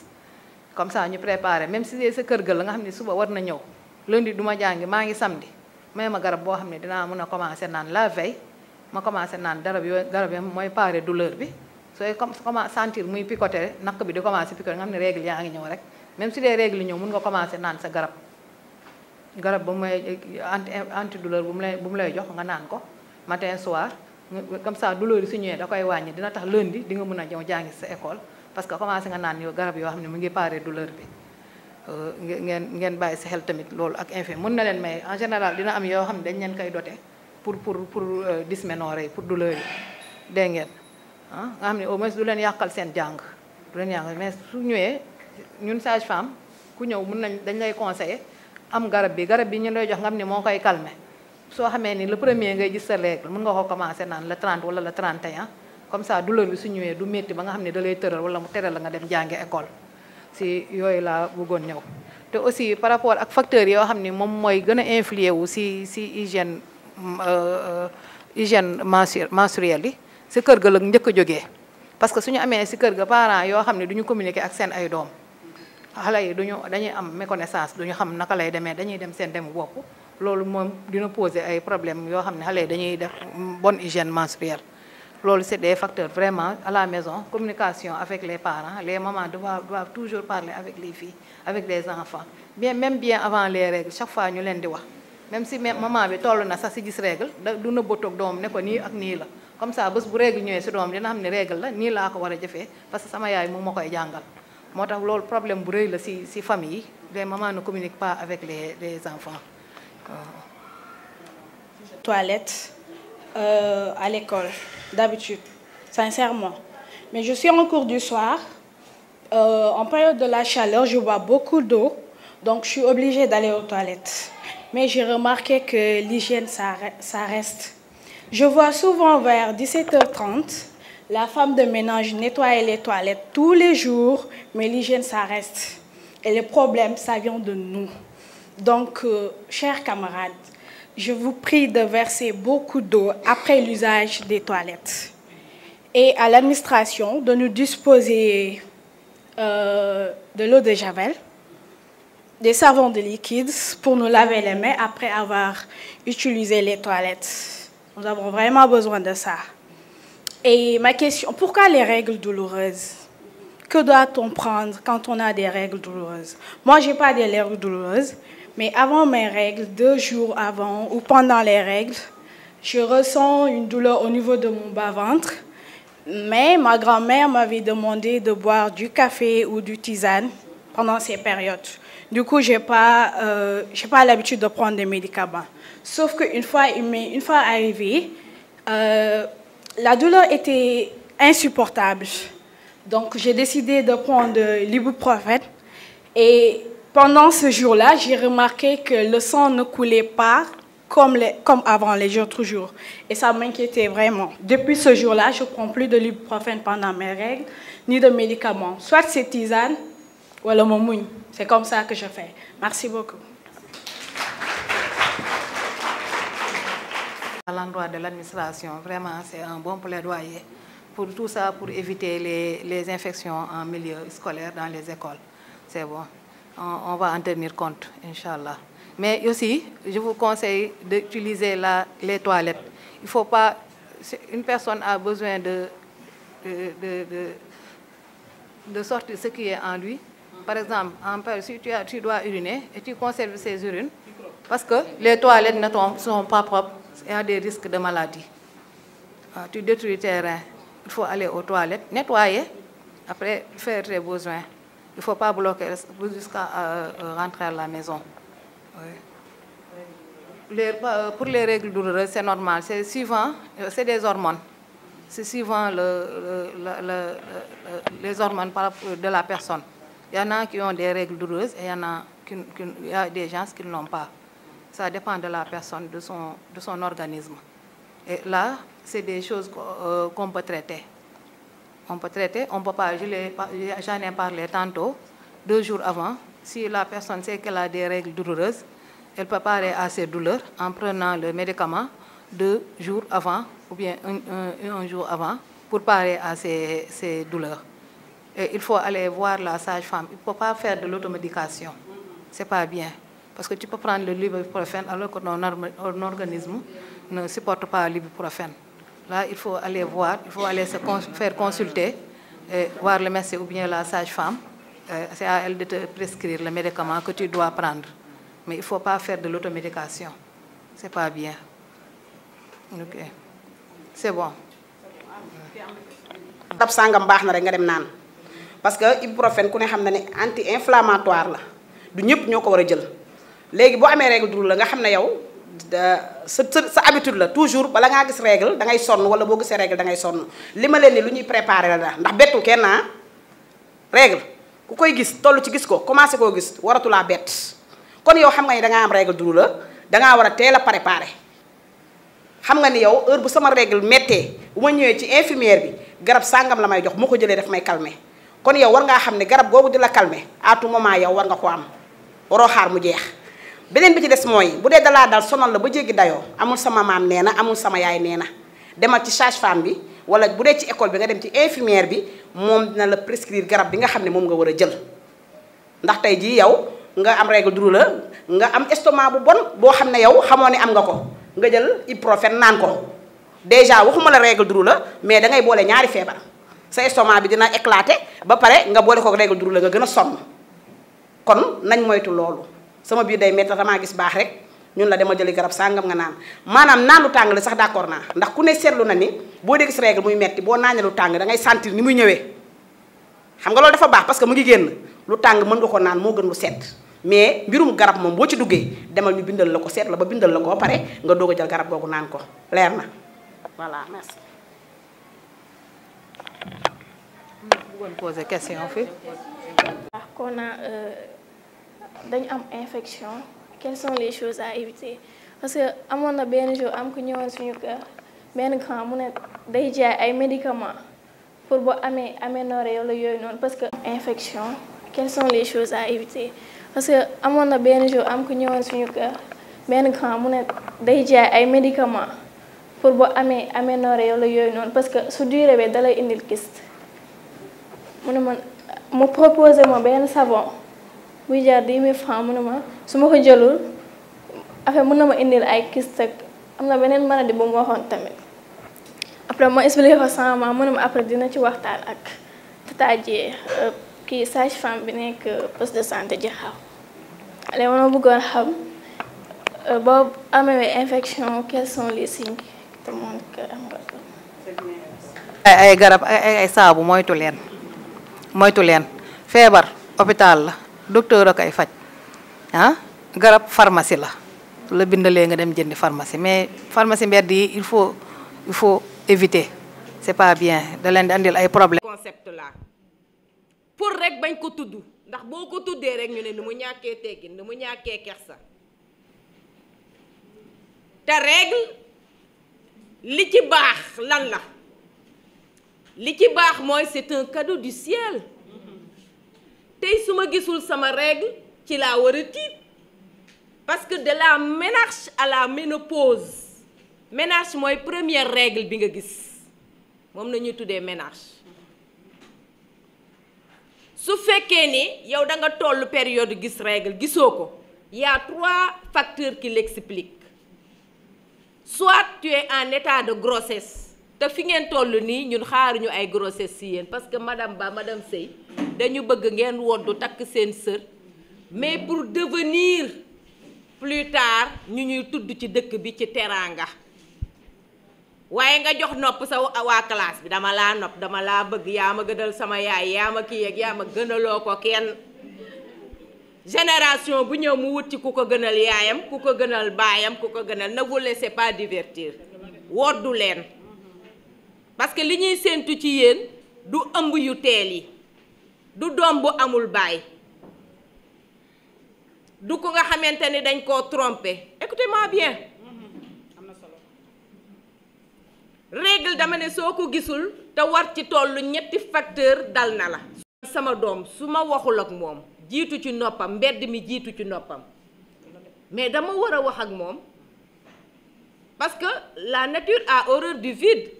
comme ça ñu préparé même si sa kër ga la nga xam ne suba war na ñëw lundi du ma jàngi maa ngi samedi may ma garab boo xam ne dinaa mën a commencé naan la veille ma commencé naan garab yi mooy parer douleur bi sooy commencé sentir muy picoté naq bi di commencé picoté nga xam ne règle yaa ngi ñëw rek même si des règles ñëw mun nga commencé naan sa garab ba mooy antidouleur bu mu lay jox nga naan ko matin soir comme ça douleur yi su ñëwee da koy wàññi dina tax lundi di nga mën a ñëw jàngi sa école parce que commencé nga naan yow garab yoo xam ne mu ngi parer douleur bi ngeen bàyyi sa xel tamit loolu ak infirmier mën na leen may en général dina am yoo xam ne dañ leen koy doté pour dysménorrhée pour douleur yi dégg ngeen nga xam ne au moins du leen yàqal seen jàng du leen yàqal mais su ñëwee ñun sage femme ku ñëw dañ lay conseiller am garab bi ñu lay jox nga xam ne moo koy calmer soo xamee ni le premier ngay gis sa règle mën nga ko commencer naan le 30 wala le 31 comme ça douleur bi su ñëwee du métti ba nga xam ne da lay tëral wala mu tere la nga dem jàngi école si yooyu laa bëggoon ñëw te aussi par rapport ak facteurs yoo xam ni moom mooy gën a influer wu si hygiène menstruelle yi si kër ga la njëkk a jógee parce que suñu amee si kër ga parents yoo xam ne du ñu communiquer ak seen ay doom xale yi dañuy am méconnaissance duñu xam naka lay demee dañuy dem seen demu bopp loolu moom dina poser ay problèmes yoo xam ne xale yi dañuy def bonne hygiène menstruelle loolu c'est des facteurs vraiment à la maison communication avec les parents les mamans doivent toujours parler avec les filles avec les enfants même bien avant les règles chaque fois ñu leen di wax même si maman bi toll na sax si gis règle du nëbbatoog doom ne ko nii ak nii la comme ça bés bu règle ñëwee si doom dina xam ne règle la nii laa ko war a jëfee parce que sama yaay moom ma koy jàngal moo tax loolu problème bu rëy la si famille yi les mamans ne communiquent pas avec les enfants. Toilette à l'école d'habitude sincèrement mais je suis en cours du soir en période de la chaleur je bois beaucoup d'eau donc je suis obligée d'aller aux toilettes mais j'ai remarqué que l'hygiène ça reste. Je vois souvent vers 17h30 la femme de ménage nettoyer les toilettes tous les jours mais l'hygiène ça reste et les problèmes ça vient de nous. Donc chers camarades, je vous prie de verser beaucoup d'eau après l'usage des toilettes et à l'administration de nous disposer de l'eau de javel, des savons de liquide pour nous laver les mains après avoir utilisé les toilettes. Nous avons vraiment besoin de ça. Et ma question, pourquoi les règles douloureuses? Que doit-on prendre quand on a des règles douloureuses? Moi, je n'ai pas des règles douloureuses, mais avant mes règles, 2 jours avant ou pendant les règles, je ressens une douleur au niveau de mon bas-ventre. Mais ma grand-mère m'avait demandé de boire du café ou du tisane pendant ces périodes. Du coup, je n'ai pas l'habitude de prendre des médicaments. Sauf qu'une fois arrivé, la douleur était insupportable. Donc, j'ai décidé de prendre de l'ibuprofène. Et pendant ce jour-là, j'ai remarqué que le sang ne coulait pas comme avant les autres jours. Et ça m'inquiétait vraiment. Depuis ce jour-là, je ne prends plus de l'ibuprofène pendant mes règles, ni de médicaments. Soit c'est tisane, ou le momougne. C'est comme ça que je fais. Merci beaucoup. À l'endroit de l'administration, vraiment, c'est un bon plaidoyer pour tout ça, pour éviter les infections en milieu scolaire dans les écoles. C'est bon. On va en tenir compte, Inch'Allah. Mais aussi, je vous conseille d'utiliser les toilettes. Il faut pas... Une personne a besoin de sortir ce qui est en lui. Par exemple, si tu dois uriner et tu conserves ces urines, parce que les toilettes ne sont pas propres, il y a des risques de maladie. Tu détruis tes reins. Il faut aller aux toilettes, nettoyer, après faire tes besoins. Il ne faut pas bloquer jusqu'à rentrer à la maison. Oui. Pour les règles douloureuses, c'est normal. C'est suivant, c'est des hormones. C'est suivant les hormones de la personne. Il y en a qui ont des règles douloureuses et il y a des gens qui ne l'ont pas. Ça dépend de la personne, de son organisme. Et là, c'est des choses qu'on peut traiter. On peut traiter, on peut pas, j'en ai parlé tantôt, 2 jours avant. Si la personne sait qu'elle a des règles douloureuses, elle peut parer à ses douleurs en prenant le médicament 2 jours avant ou bien un jour avant pour parer à ses douleurs. Et il faut aller voir la sage-femme. Il ne faut pas faire de l'automédication. Ce n'est pas bien. Parce que tu peux prendre le ibuprofène alors que ton organisme ne supporte pas l'ibuprofène. Là, il faut aller voir, il faut aller se faire consulter, et voir le médecin ou bien la sage-femme. C'est à elle de te prescrire le médicament que tu dois prendre. Mais il ne faut pas faire de l'automédication. Ce n'est pas bien. Ok. C'est bon. tab sangam baax na rek nga dem naan parce que ibuprofène ku ne xam na ne anti-inflammatoire la du ñëpp ñoo ko war a jël léegi boo amee règle douloureux la nga xam ne yow sa habitude la toujours bala ngaa gis règle da ngay sonn wala boo gisee règle da ngay sonn li ma leen ni lu ñuy préparé la ndax bettul kenn règle ku koy gis toll ci gis ko commencé koo gis waratulaa bett kon yow xam nga ni da ngaa am règle douloureux da ngaa war a teel a préparé xam nga ni yow heure bu sama règle méttee bu ma ñëwee ci infirmière bi garab sangam la may jox moo ko jëlee daf may calmer kon yow war ngaa xam ne garab googu di la calmer à tout moment yow war nga ko am waroo xaar mu jeex beneen bi ci des mooy bu dee dalaa dal sonal la ba jéggi dayoo amul sama maam nee na amul sama yaay nee na demal ci sage-femme bi wala bu dee ci école bi nga dem ci infirmière bi moom dina la prescrire garab bi nga xam ne moom nga war a jël ndax tey jii yow nga am règle douloureuse nga am estomac bu bon boo xam ne yow xamoo ne am nga ko nga jël ibuprofène naan ko déjà waxuma la règle douloureuse mais da ngay boole ñaari feebar sa estomac bi dina éclater ba pare nga boole ko règle douloureuse nga gën a sonn kon nañ moytu loolu sama biir day métti damaa gis baax rek ñun la dama jëli garab sàngam nga naan maanaam naan lu tàng la sax d'accord naa ndax ku ne seetlu na ni boo dee gis règle muy metti boo naanee lu tàng da ngay sentir ni muy ñëwee xam nga loolu dafa baax parce que mu ngi génn lu tàng mën nga ko naan moo gën lu sedd mais mbirum garab moom boo ci duggee demal ñu bindal la ko seet la ba bindal la ko ba pare nga doog a jël garab googu naan ko leer na voilà merci. bëggoon poser question fii. Qu'on a dañu am infection quelles sont les choses à éviter parce que amoon na benn jour am ku ñëwoon suñu kër benn grand mu ne day jaay ay médicaments pour boo amee aménorrhée wala yooyu noonu parce que infection quelles sont les choses à éviter parce que amoon na benn jour am ku ñëwoon suñu kër benn grand mu ne day jaay ay médicaments pour boo amee aménorrhée wala yooyu noonu parce que su durée bi dalay indil kyste mu ne man mu proposé ma benn savon buy jar 10 000 francs mu ne ma su ma ko jëlul affaire mën na ma indil ay kyste ak am na beneen maladie bu mu waxoon tamit après ma expliqué ko sama maman mu ne ma après dina ci waxtaan ak tata Dié kii sage-femme bi nekk poste de santé Jaxaaw léegi ma bëggoon xam boo amee infection quels sont les signes te moom am nga ko. ay garab ay saabu moytu leen feebar hôpital la docteur a koy faj ah garab pharmacie la la bindalee nga dem jëndi pharmacie mais pharmacie mbedd yi il faut éviter c'est pas bien da leen di andil ay problème concept là pour rek bañ ko tudd ndax boo ko tuddee rek ñu ne ni mu ñàkkee teggin ni mu ñàkkee kersa te règle li ci baax lan la li ci baax mooy c'est un cadeau du ciel tey su ma gisul sama règle ci laa war a tiit parce que de la ménarche à la ménopause ménarche mooy première règle bi nga gis moom la ñuy tuddee ménarche su fekkee ni yow da nga toll période gis règle gisoo ko y a 3 facteurs qui l'expliquent soit tu es en état de grossesse te fi ngeen toll nii ñun xaaruñu ay grossesse si yéen parce que madame Ba madame Sey dañu bëgg ngeen woddu takk seen sër mais pour devenir plus tard ñu ñuy tudd ci dëkk bi ci teraanga waaye nga jox nopp sa waa classe bi dama laa nopp dama laa bëgg yaa ma gënal sama yaay yaa ma kii ak yaa ma gënaloo ko kenn génération bu ñëw mu wut ci ku ko gënal yaayam ku ko gënal baayam ku ko gënal ne vous laissez pas divertir woddu leen parce que li ñuy séentu ci yéen du ëmb yu teel yi du doom bu amul baay du ko nga xamante ni dañ koo trompé écoutez-moi bien règle dama ne soo ko gisul te war ci tollu ñetti facteur dal na la sama doom su ma waxul ak moom jiitu ci noppam mbedd mi jiitu ci noppam mais dama war a wax ak moom parce que la nature a horreur du vide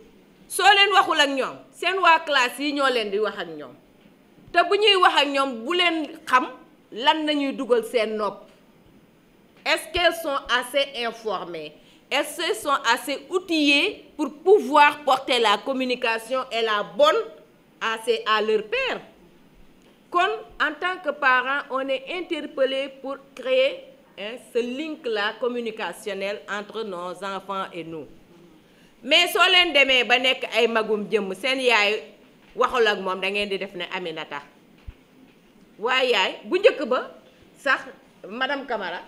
soo leen waxul ak ñoom seen waa classe yi ñoo leen di wax ak ñoom te bu ñuy wax ak ñoom bu leen xam lan nañuy dugal seen nopp est-ce qu'elles sont assez informées est-ce qu'elles sont assez outillées pour pouvoir porter la communication et la bonne à leur père kon en tant que parent on est interpellé pour créer ce link-là communicationnel entre nos enfants et nous mais soo leen demee ba nekk ay magum jëmm seen yaay waxul ak moom da ngeen di def ne Aminata waaye yaay bu njëkk ba sax madame Camara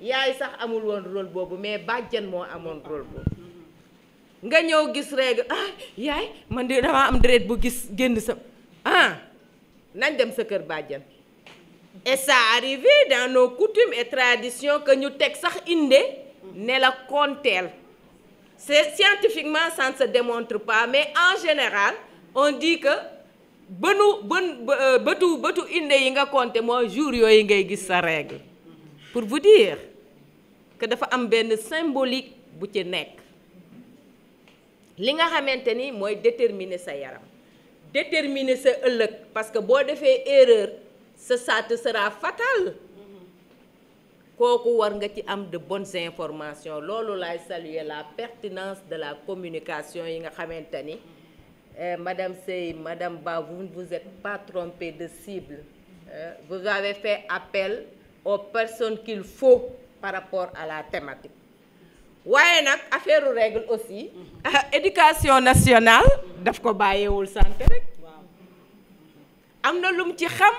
yaay sax amul woon rôle boobu mais bàjjan moo amoon rôle boobu nga ñëw gis règle yaay man de dama am deret bu gis génn sa nañ dem sa kër bàjjan et ça arrivé dans nos coutumes et traditions que ñu teg sax inde ne la konteel c'est scientifiquement ça ne se démontre pas mais en général on dit que bëtu inde yi nga compté mooy jour yooyu ngay gis sa règle pour vous dire que dafa am benn symbolique bu ci nekk li nga xamante ni mooy déterminer sa yaram déterminer sa ëllëg parce que boo defee erreur ça te sera fatal kooku war nga ci am de bonnes informations loolu laay saluer la pertinence de la communication yi nga xamante ni madame Sey madame Ba vous ne vous êtes pas trompé de cible vous avez fait appel aux personnes qu'il faut par rapport à la thématique waaye nag affaire règle aussi éducation nationale daf ko bàyyeewul santé rek am na lum ci xam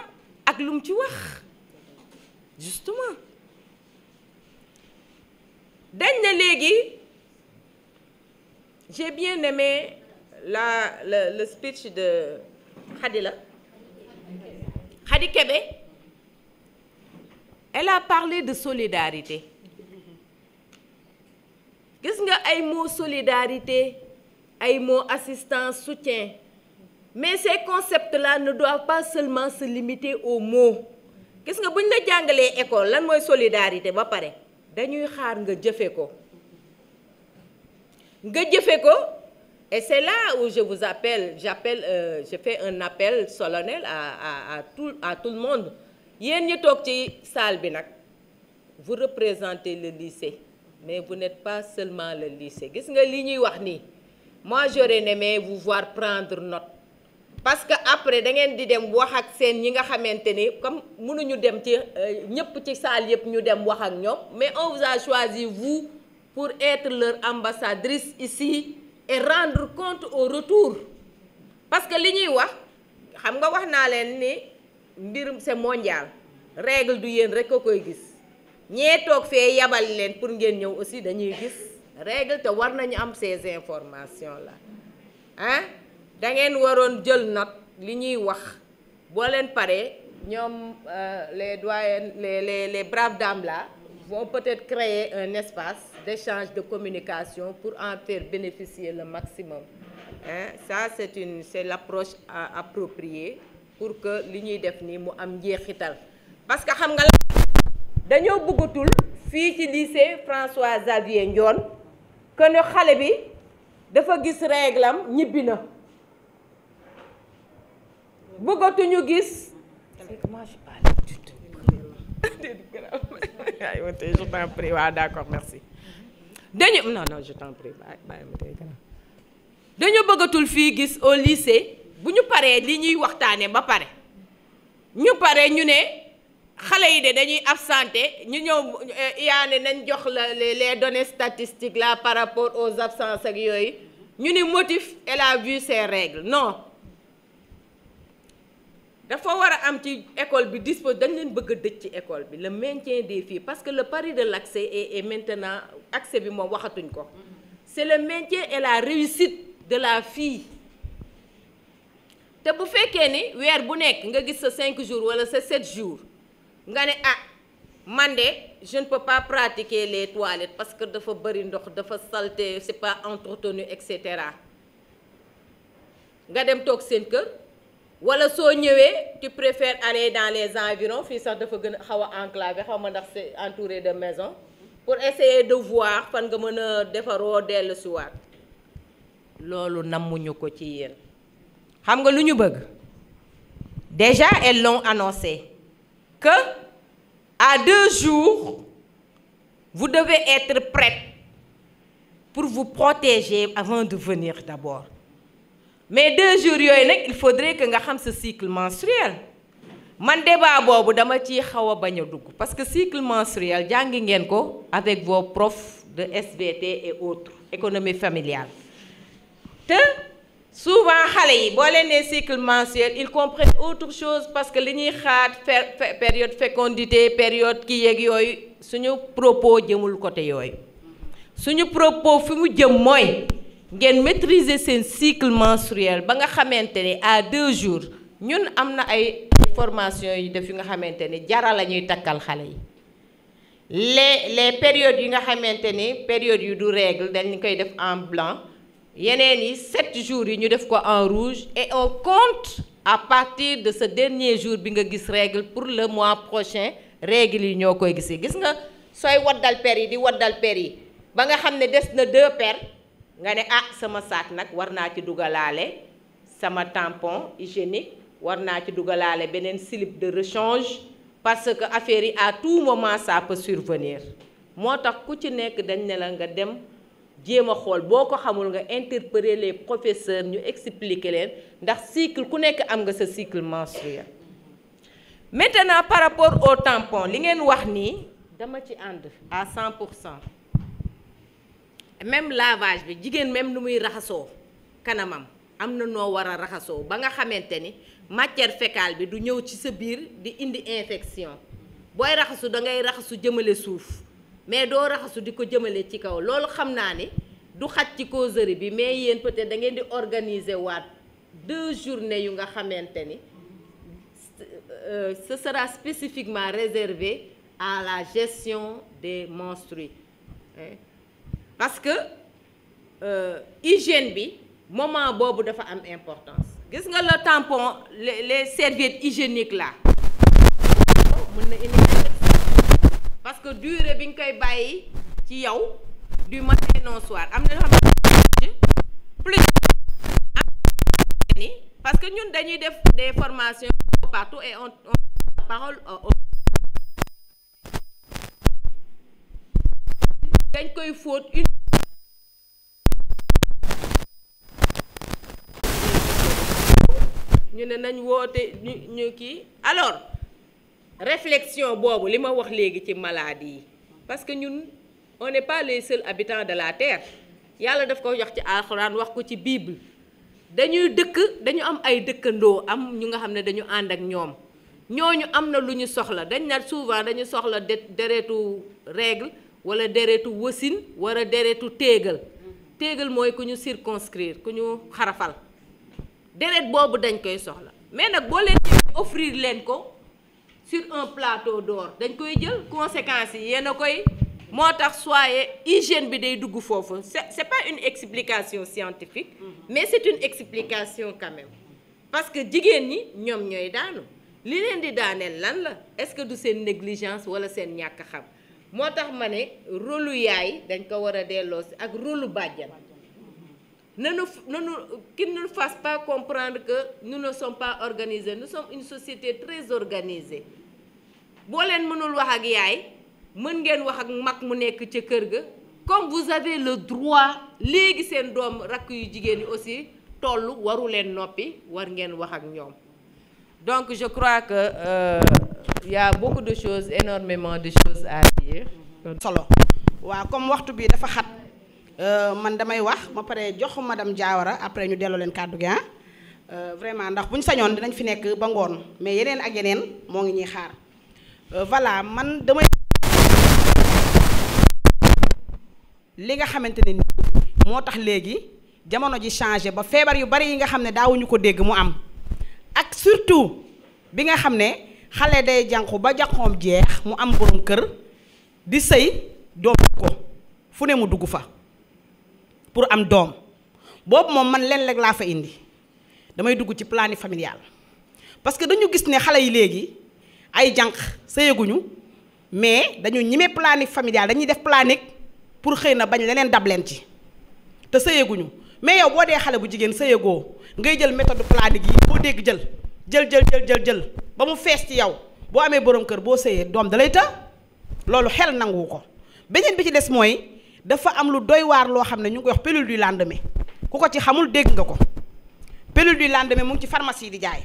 ak lum ci wax justement dañ na léegi j'ai bien aimé le speech de Khady Kébé elle a parlé de solidarité gis nga ay mots solidarité ay mots assistance soutien mais ces concepts-là ne doivent pas seulement se limiter aux mots gis nga buñ la jàngalee école lan mooy solidarité ba pare dañuy xaar nga jëfe ko Et c'est là où je vous appelle, je fais un appel solennel à tout le monde. Yéen ñi toog ci salle bi nag, vous représentez le lycée, mais vous n'êtes pas seulement le lycée. Gis nga li ñuy wax nii, moi j'aurais aimé vous voir prendre note. Parce que après da ngeen di dem wax ak seen ñi nga xamante ni comme mënuñu dem ci ñëpp ci salle yëpp ñu dem wax ak ñoom, mais on vous a choisi vous pour être leur ambassadrice ici et rendre compte au retour. Parce que li ñuy wax xam nga wax naa leen ni mbirum c'est mondial, règle du yéen rek a koy gis ñee toog fee yabal leen pour ngeen ñëw aussi dañuy gis règle te war nañu am ces informations là hein. Da ngeen waroon jël note li ñuy wax boo leen paree ñoom les doyennes les braves dames là vont peut-être créer un espace d'échange de communication pour en faire bénéficier le maximum hein. Ça c'est l'approche appropriée pour que li ñuy def nii mu am njeexital parce que xam nga la dañoo bëggatul fii ci lycée François Xavier Ndione que ne xale bi dafa gis règle am ñibbi na. Bëggatuñu gis. Moi je parle du tout. Je t'en prie. waaw d'accord merci. Non je t'en prie dañu bëggatul fii gis au lycée bu ñu paree li ñuy waxtaane ba pare ñu pare ñu ne xale yi de dañuy absenté ñu ñëw yaane nañ jox la les données statistiques là par rapport aux absences ak yooyu ñu ni motif elle a vu ses règles non. dafa war a am ci école bi dañ leen bëgg a dëj ci école bi le maintien des filles parce que le pari de l'accès est maintenant accès bi moom waxatuñ ko c'est le maintien et la réussite de la fille te bu fekkee ni weer bu nekk nga gis sa 5 jours wala sa 7 jours nga ne man de je ne peux pas pratiquer les toilettes parce que dafa bari ndox dafa saleté c'est pas entretenu et cetera nga dem toog seen kër. wala soo ñëwee tu préfères aller dans les environs fii sax dafa gën a xaw a enclavé xaw ma ndax c'est entouré de maisons pour essayer de voir fan nga mën a defaroo dellu si waat loolu nammuñu ko ci yéen xam nga lu ñu bëgg déjà elles l'ont annoncé que à 2 jours vous devez être prête pour vous protéger avant de venir d'abord. Mais 2 jours yooyu nag il faudrait que nga xam sa cycle menstruel man débat boobu dama ci xaw a bañ a dugg parce que cycle menstruel jàngi ngeen ko avec vos profs de SVT et autres économie familiale te souvent xale yi boo leen nee cycle menstruel ils comprennent autre chose parce que li ñuy xaar période fécondité période kii yeeg yooyu suñu propos jëmul côté yooyu suñu propos fi mu jëm mooy ngeen maîtriser seen cycle menstruel ba nga xamante ni à 2 jours ñun am na ay formation yu def yu nga xamante ni jara la ñuy takkal xale yi les périodes yi nga xamante ni période yu du règle dañ koy def en blanc yeneen yi 7 jours yi ñu def ko en rouge et on compte à partir de ce dernier jour bi nga gis règle pour le mois prochain règle yi ñoo koy gisee gis nga sooy waddal per yi di waddal per yi ba nga xam ne des na 2 per nga ne sama sac nag war naa ci dugalaale sama tampon hygiénique war naa ci dugalaale beneen slip de rechange parce que affaire yi à tout moment ça peut survenir moo tax ku ci nekk dañ ne la nga dem jéem a xool boo ko xamul nga interpeller les professeurs ñu expliquer leen ndax cycle ku nekk am nga sa cycle menstruel. Maintenant par rapport au tampon li ngeen wax nii dama ci ànd à 100%. Même lavage bi jigéen même nu muy raxasoo kanamam am na noo war a raxasoo ba nga xamante ni matière fécale bi du ñëw ci sa biir di indi infection booy raxasu da ngay raxasu jëmale suuf mais doo raxasu di ko jëmale ci kaw loolu xam naa ni du xaj ci causerie bi mais yéen peut-être da ngeen di organiser waat 2 journées yu nga xamante ni ce sera spécifiquement réservé à la gestion des menstrues. Parce que hygiène bi moment boobu dafa am importance gis nga le tampon les serviettes hygiéniques là mën na indi parce que durée bi nga koy bàyyi ci yow du matin au soir am na yoo xam ne plus parce que ñun dañuy def des formations partout et on la parole dañ koy fóot une ñu ne nañ woote ñu kii alors réflexion boobu li ma wax léegi ci maladie yi parce que ñun on n'est pas les seuls habitants de la terre yàlla daf ko jox ci alxuraan wax ko ci bible dañuy dañu am ay dëkkandoo am ñu nga xam ne dañu ànd ak ñoom ñooñu am na lu ñu soxla dañ na souvent dañu soxla deretu règle wala deretu wasin wala deretu téegal mooy ku ñu circonscrire ku ñu xarafal deret boobu dañ koy soxla mais nag boo leen offrir leen ko sur un plateau d'or dañ koy jël conséquences yi yéen a koy moo tax soyez hygiène bi day dugg foofu c'est pas une explication scientifique mais c'est une explication quand même parce que jigéen ñi ñoom ñooy daanu li leen di daaneel lan la est-ce que du seen négligence wala seen ñàkk xam moo tax ma ne rôlu yaay dañ ko war a delloo si ak rôlu bàjjan nanu qu'il ne nous fasse pas comprendre que nous ne sommes pas organisés nous sommes une société très organisée boo leen mënul wax ak yaay mën ngeen wax ak mag mu nekk ca kër ga comme vous avez le droit léegi seen doom rakk yu jigéen yi aussi tollu waru leen noppi war ngeen wax ak ñoom donc je crois que y a beaucoup de choses énormément de choses à dire solo waaw comme waxtu bi dafa xat man damay wax ma pare jox madame Diawara après ñu delloo leen kàddu gi vraiment ndax bu ñu sañoon dinañ fi nekk ba ngoon mais yeneen ak yeneen moo ngi ñuy xaar voilà man damay li nga xamante ne nii moo tax léegi jamono ji changé ba feebar yu bari yi nga xam ne daawuñu ko dégg mu am ak surtout bi nga xam ne xale day jànqu ba jànqoom jeex mu am borom kër di sëy doom ko fu ne mu dugg fa pour am doom boobu moom man leen rek laa fa indi damay dugg ci planning familial parce que dañu gis ne xale yi léegi ay jànq sëyaguñu mais dañu ñime planning familial dañuy def planning pour xëy na bañ leneen dab leen ci te sëyaguñu mais yow boo dee xale bu jigéen sëyagoo ngay jël méthode planning yi boo dégg jël ba mu fees ci yow boo amee borom kër boo sëyee doom dalay të loolu xel nangu ko beneen bi ci des mooy dafa am lu doy waar loo xam ne ñu ngi koy wax pilule du lendemain ku ko ci xamul dégg nga ko pilule du lendemain mu ngi ci pharmacie di jaay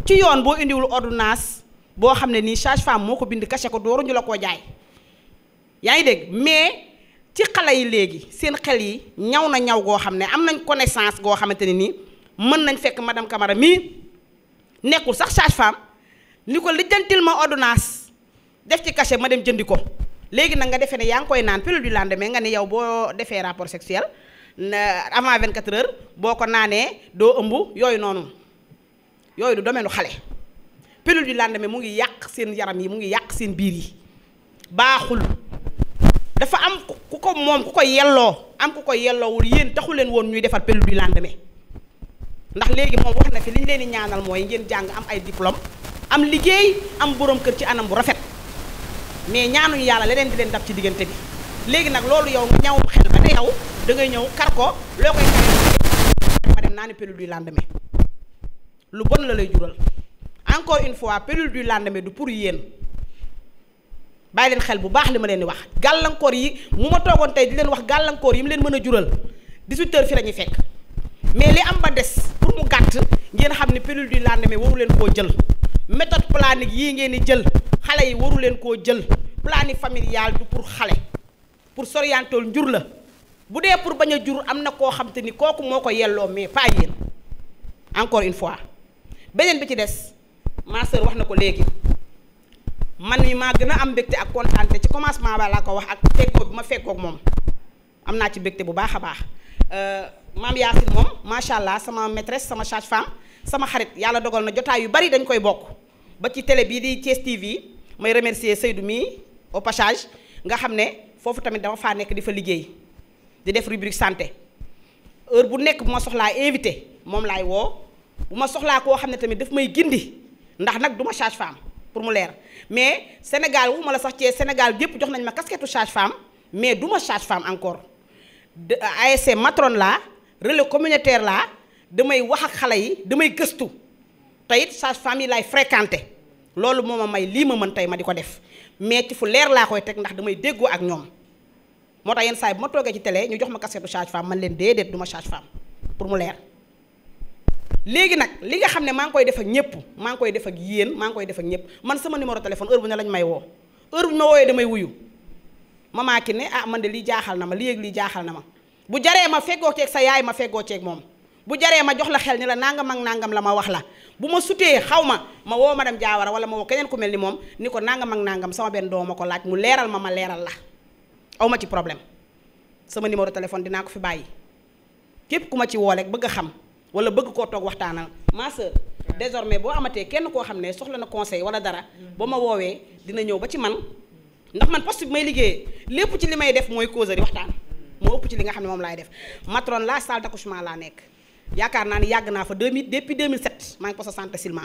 ci yoon boo indiwul ordonnance boo xam ne nii sage-femme moo ko bind caché ko dooruñu la koo jaay yaa ngi dégg mais ci xale yi léegi seen xel yi ñaw na ñaw goo xam ne am nañ connaissance goo xamante ne nii mën nañ fekk madame Camara mii nekkul sax sage-femme ni ko lijjantil ma ordonnance def ci cachet ma dem jëndi ko léegi nag nga defee ne yaa ngi koy naan pilule du lendemain nga ne yow boo defee rapport sexuel avant 24 heures boo ko naanee doo ëmb yooyu noonu yooyu du domaine xale pilule du lendemain mu ngi yàq seen yaram yi mu ngi yàq seen biir yi baaxul dafa am ku ko moom ku ko yelloo am ku ko yelloowul yéen taxu leen woon ñuy defar pilule du lendemain ndax léegi moom wax na fi li ñu leen di ñaanal mooy ngeen jàng am ay diplôme am liggéey am borom kër ci anam bu rafet mais ñaanuñu yàlla leneen di leen dab ci diggante bi léegi nag loolu yow nga ñawum xel ba ne yow da ngay ñëw kar ko loo koy xel ma dem naa ne pilule du lendemain lu bon la lay jural encore une fois pilule du lendemain du pour yéen bàyyi leen xel bu baax li ma leen di wax gàllankoor yi mu ma toogoon tey di leen wax gàllankoor yi mu leen mën a jural 18 heures fi la ñuy fekk mais li am ba des pour mu gàtt ngeen xam ne pilule du lendemain waru leen koo jël méthode planning yii ngeen di jël xale yi waru leen koo jël planning familial du pour xale pour s'orienter njur la bu dee pour bañ a jur am na koo xam te ni kooku moo ko yelloo mais pas yéen encore une fois beneen bi ci des ma sœur wax na ko léegi man mi maa gën a am mbégte ak kontaante ci commencement ba laa ko wax ak fekkoo bi ma fekkoog moom am naa ci mbégte bu baax a baax maam Yacine moom macha allah sama maîtresse sama sage-femme sama xarit yàlla dogal na jotaay yu bari dañ koy bokk ba ci télé bii di Thiès TV may remercier Seydou mi au passage nga xam ne foofu tamit dama faa nekk di fa liggéey di def rubrique santé heure bu nekk bu ma soxlaa invité moom laay woo bu ma soxlaa koo xam ne tamit daf may gindi ndax nag du ma sage-femme pour mu leer mais Sénégal waxuma la sax ci Sénégal gépp jox nañ ma casquette sage-femme mais du ma sage-femme encore ASC matron la relais communautaire la damay wax ak xale yi damay gëstu te it sage-femme yi laay fréquenté loolu moo ma may lii ma mën tey ma di ko def mais ci fu leer laa koy teg ndax damay déggoo ak ñoom moo tax yenn saa yi bu ma toogee ci télé ñu jox ma casquette sage-femme man leen déedéet du ma sage-femme pour mu leer. léegi nag li nga xam ne maa ngi koy def ak ñëpp maa ngi koy def ak yéen maa ngi koy def ak ñëpp man sama numéro téléphone heure bu ne lañ may woo heure bu ñu ma wooyee damay wuyu Mama Kiné ah man de lii jaaxal na ma lii ak lii jaaxal na ma bu jaree ma feggoo ceeg sa yaay ma feggoo ceeg moom bu jaree ma jox la xel ni la nangam ak nangam la ma wax la bu ma sutee xaw ma woo madame Diawara wala ma woo keneen ku mel ni moom ni ko nangam ak nangam sama benn doom ma ko laaj mu leeral ma leeral la aw ma ci problème sama numéro téléphone dinaa ko fi bàyyi képp ku ma ci woo rek bëgg a xam wala bëgg koo toog waxtaanal ma sœur désormais boo amatee kenn koo xam ne soxla na conseil wala dara ba ma woowee dina ñëw ba ci man ndax man poste bi may liggéeyee lépp ci li may def mooy causerie waxtaan moo ëpp ci li nga xam ne moom laay def matron la salle d'accouchement laa nekk yaakaar naa ni yàgg naa fa depuis 2007 maa ngi poste santé Silma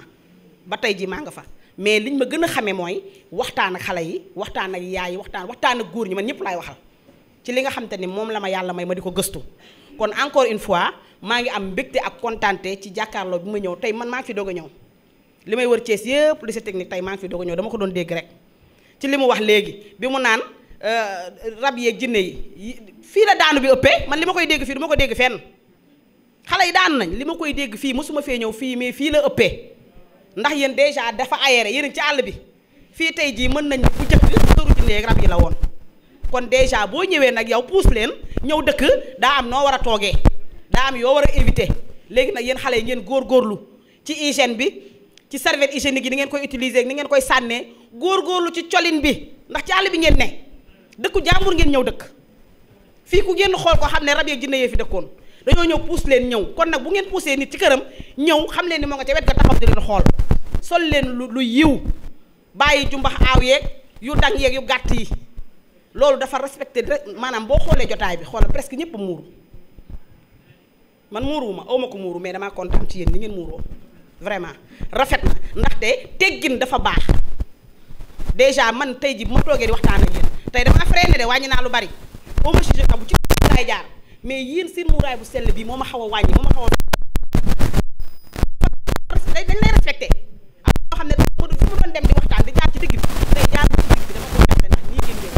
ba tey ji maa nga fa mais liñ ma gën a xamee mooy waxtaan ak xale yi waxtaan ak yaay yi waxtaan ak góor ñi man ñëpp laay waxal ci li nga xam te ni moom la ma yàlla may ma di ko gëstu kon encore une fois maa ngi am mbégte ak kontaante ci jàkkaarloo bi ma ñëw tey man maa ngi fi doog a ñëw li may wër Thiès yëpp lycée technique tey maa ngi fi doog a ñëw dama ko doon dégg rek ci li mu wax léegi bi mu naan rab yeeg jinne yi fii la daanu bi ëppee man li ma koy dégg fii du ma ko dégg fenn xale yi daanu nañ li ma koy dégg fii mosuma fee ñëw fii mais fii la ëppee ndax yéen déjà dafa aéré yéen ci àll bi fii tey jii mën nañ bu jëkk sëru jinne yeeg rab yi la woon kon déjà boo ñëwee nag yow puus leen ñëw dëkk daa am noo war a toogee daa am yoo war a éviter léegi nag yéen xale yi ngeen góorgóorlu ci hygiène bi ci serviette hygiénique yi ni ngeen koy utiliser ni ngeen koy sànnee góorgóorlu ci colin bi ndax ci àll bi ngeen ne dëkku jàmbur ngeen ñëw dëkk fii ku génn xool ko xam ne rab yeeg jinne yee fi dëkkoon dañoo ñëw puus leen ñëw kon nag bu ngeen puusee nit ci këram ñëw xam leen ni moo nga ca wet ga taxaw di leen xool sol leen lu yiw bàyyi jumbax aaw yeeg yu dang yeeg yu gàtt yi loolu dafa respecté maanaam boo xoolee jotaay bi xoolal presque ñëpp muuru man muuruwuma awma ko muuru mais damaa kontaan ci yéen ni ngeen muuroo vraiment rafet na ndaxte teggin dafa baax déjà man tey ji bu ma toogee di waxtaan ak yéen tey damaa freiné de wàññi naa lu bari boo ma jugé bu ci laay jaar mais yéen seen muuraay bu sell bi moo ma xaw a wàññi moo ma xaw a dañ lay respecté am ñoo xam ne fu mu doon dem di waxtaan di jaar ci digg bi day jaar ci digg bi dama ko jàppale ndax nii ngeen ñëw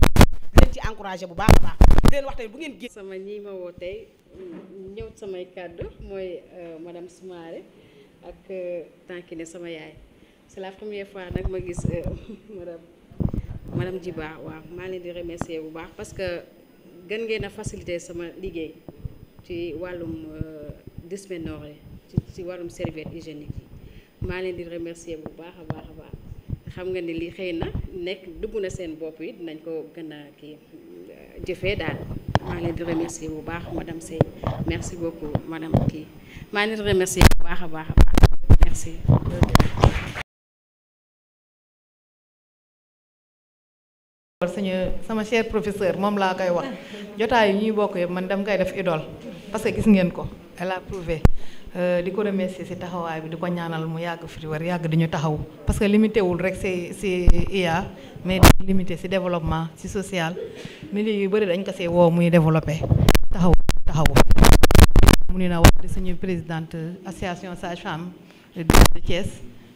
di leen ci encouragé bu baax a baax di leen wax tamit bu ngeen gis sama ñi ma woo tey ñëw samay kàddu mooy madame Soumaré ak Tankine sama yaay c'est la première fois nag ma gis madame Djiba waaw maa leen di remercier bu baax parce que gën ngeen a faciliter sama liggéey ci wàllum dysménorrhée ci wàllum serviette hygiénique yi maa leen di remercier bu baax a baax a baax xam nga ni li xëy na nekk dugg na seen bopp yi dinañ ko gën a kii jëfee daal maa leen di remercier bu baax madame Sey merci beaucoup madame kii maa leen di remercier bu baax a baax a baax merci. sama cher professeur moom laa koy wax jotaay yi ñuy bokk yëpp man dama koy def idole parce que gis ngeen ko elle a prouvé di ko remercier ci taxawaay bi di ko ñaanal mu yàgg fi war yàgg di ñu taxaw parce que limité wul rek ci IA mais limité ci développement ci social milieu yu bëri dañ ko see woo muy développé taxaw mu ni na wax di suñu présidente association sage-femme de Thiès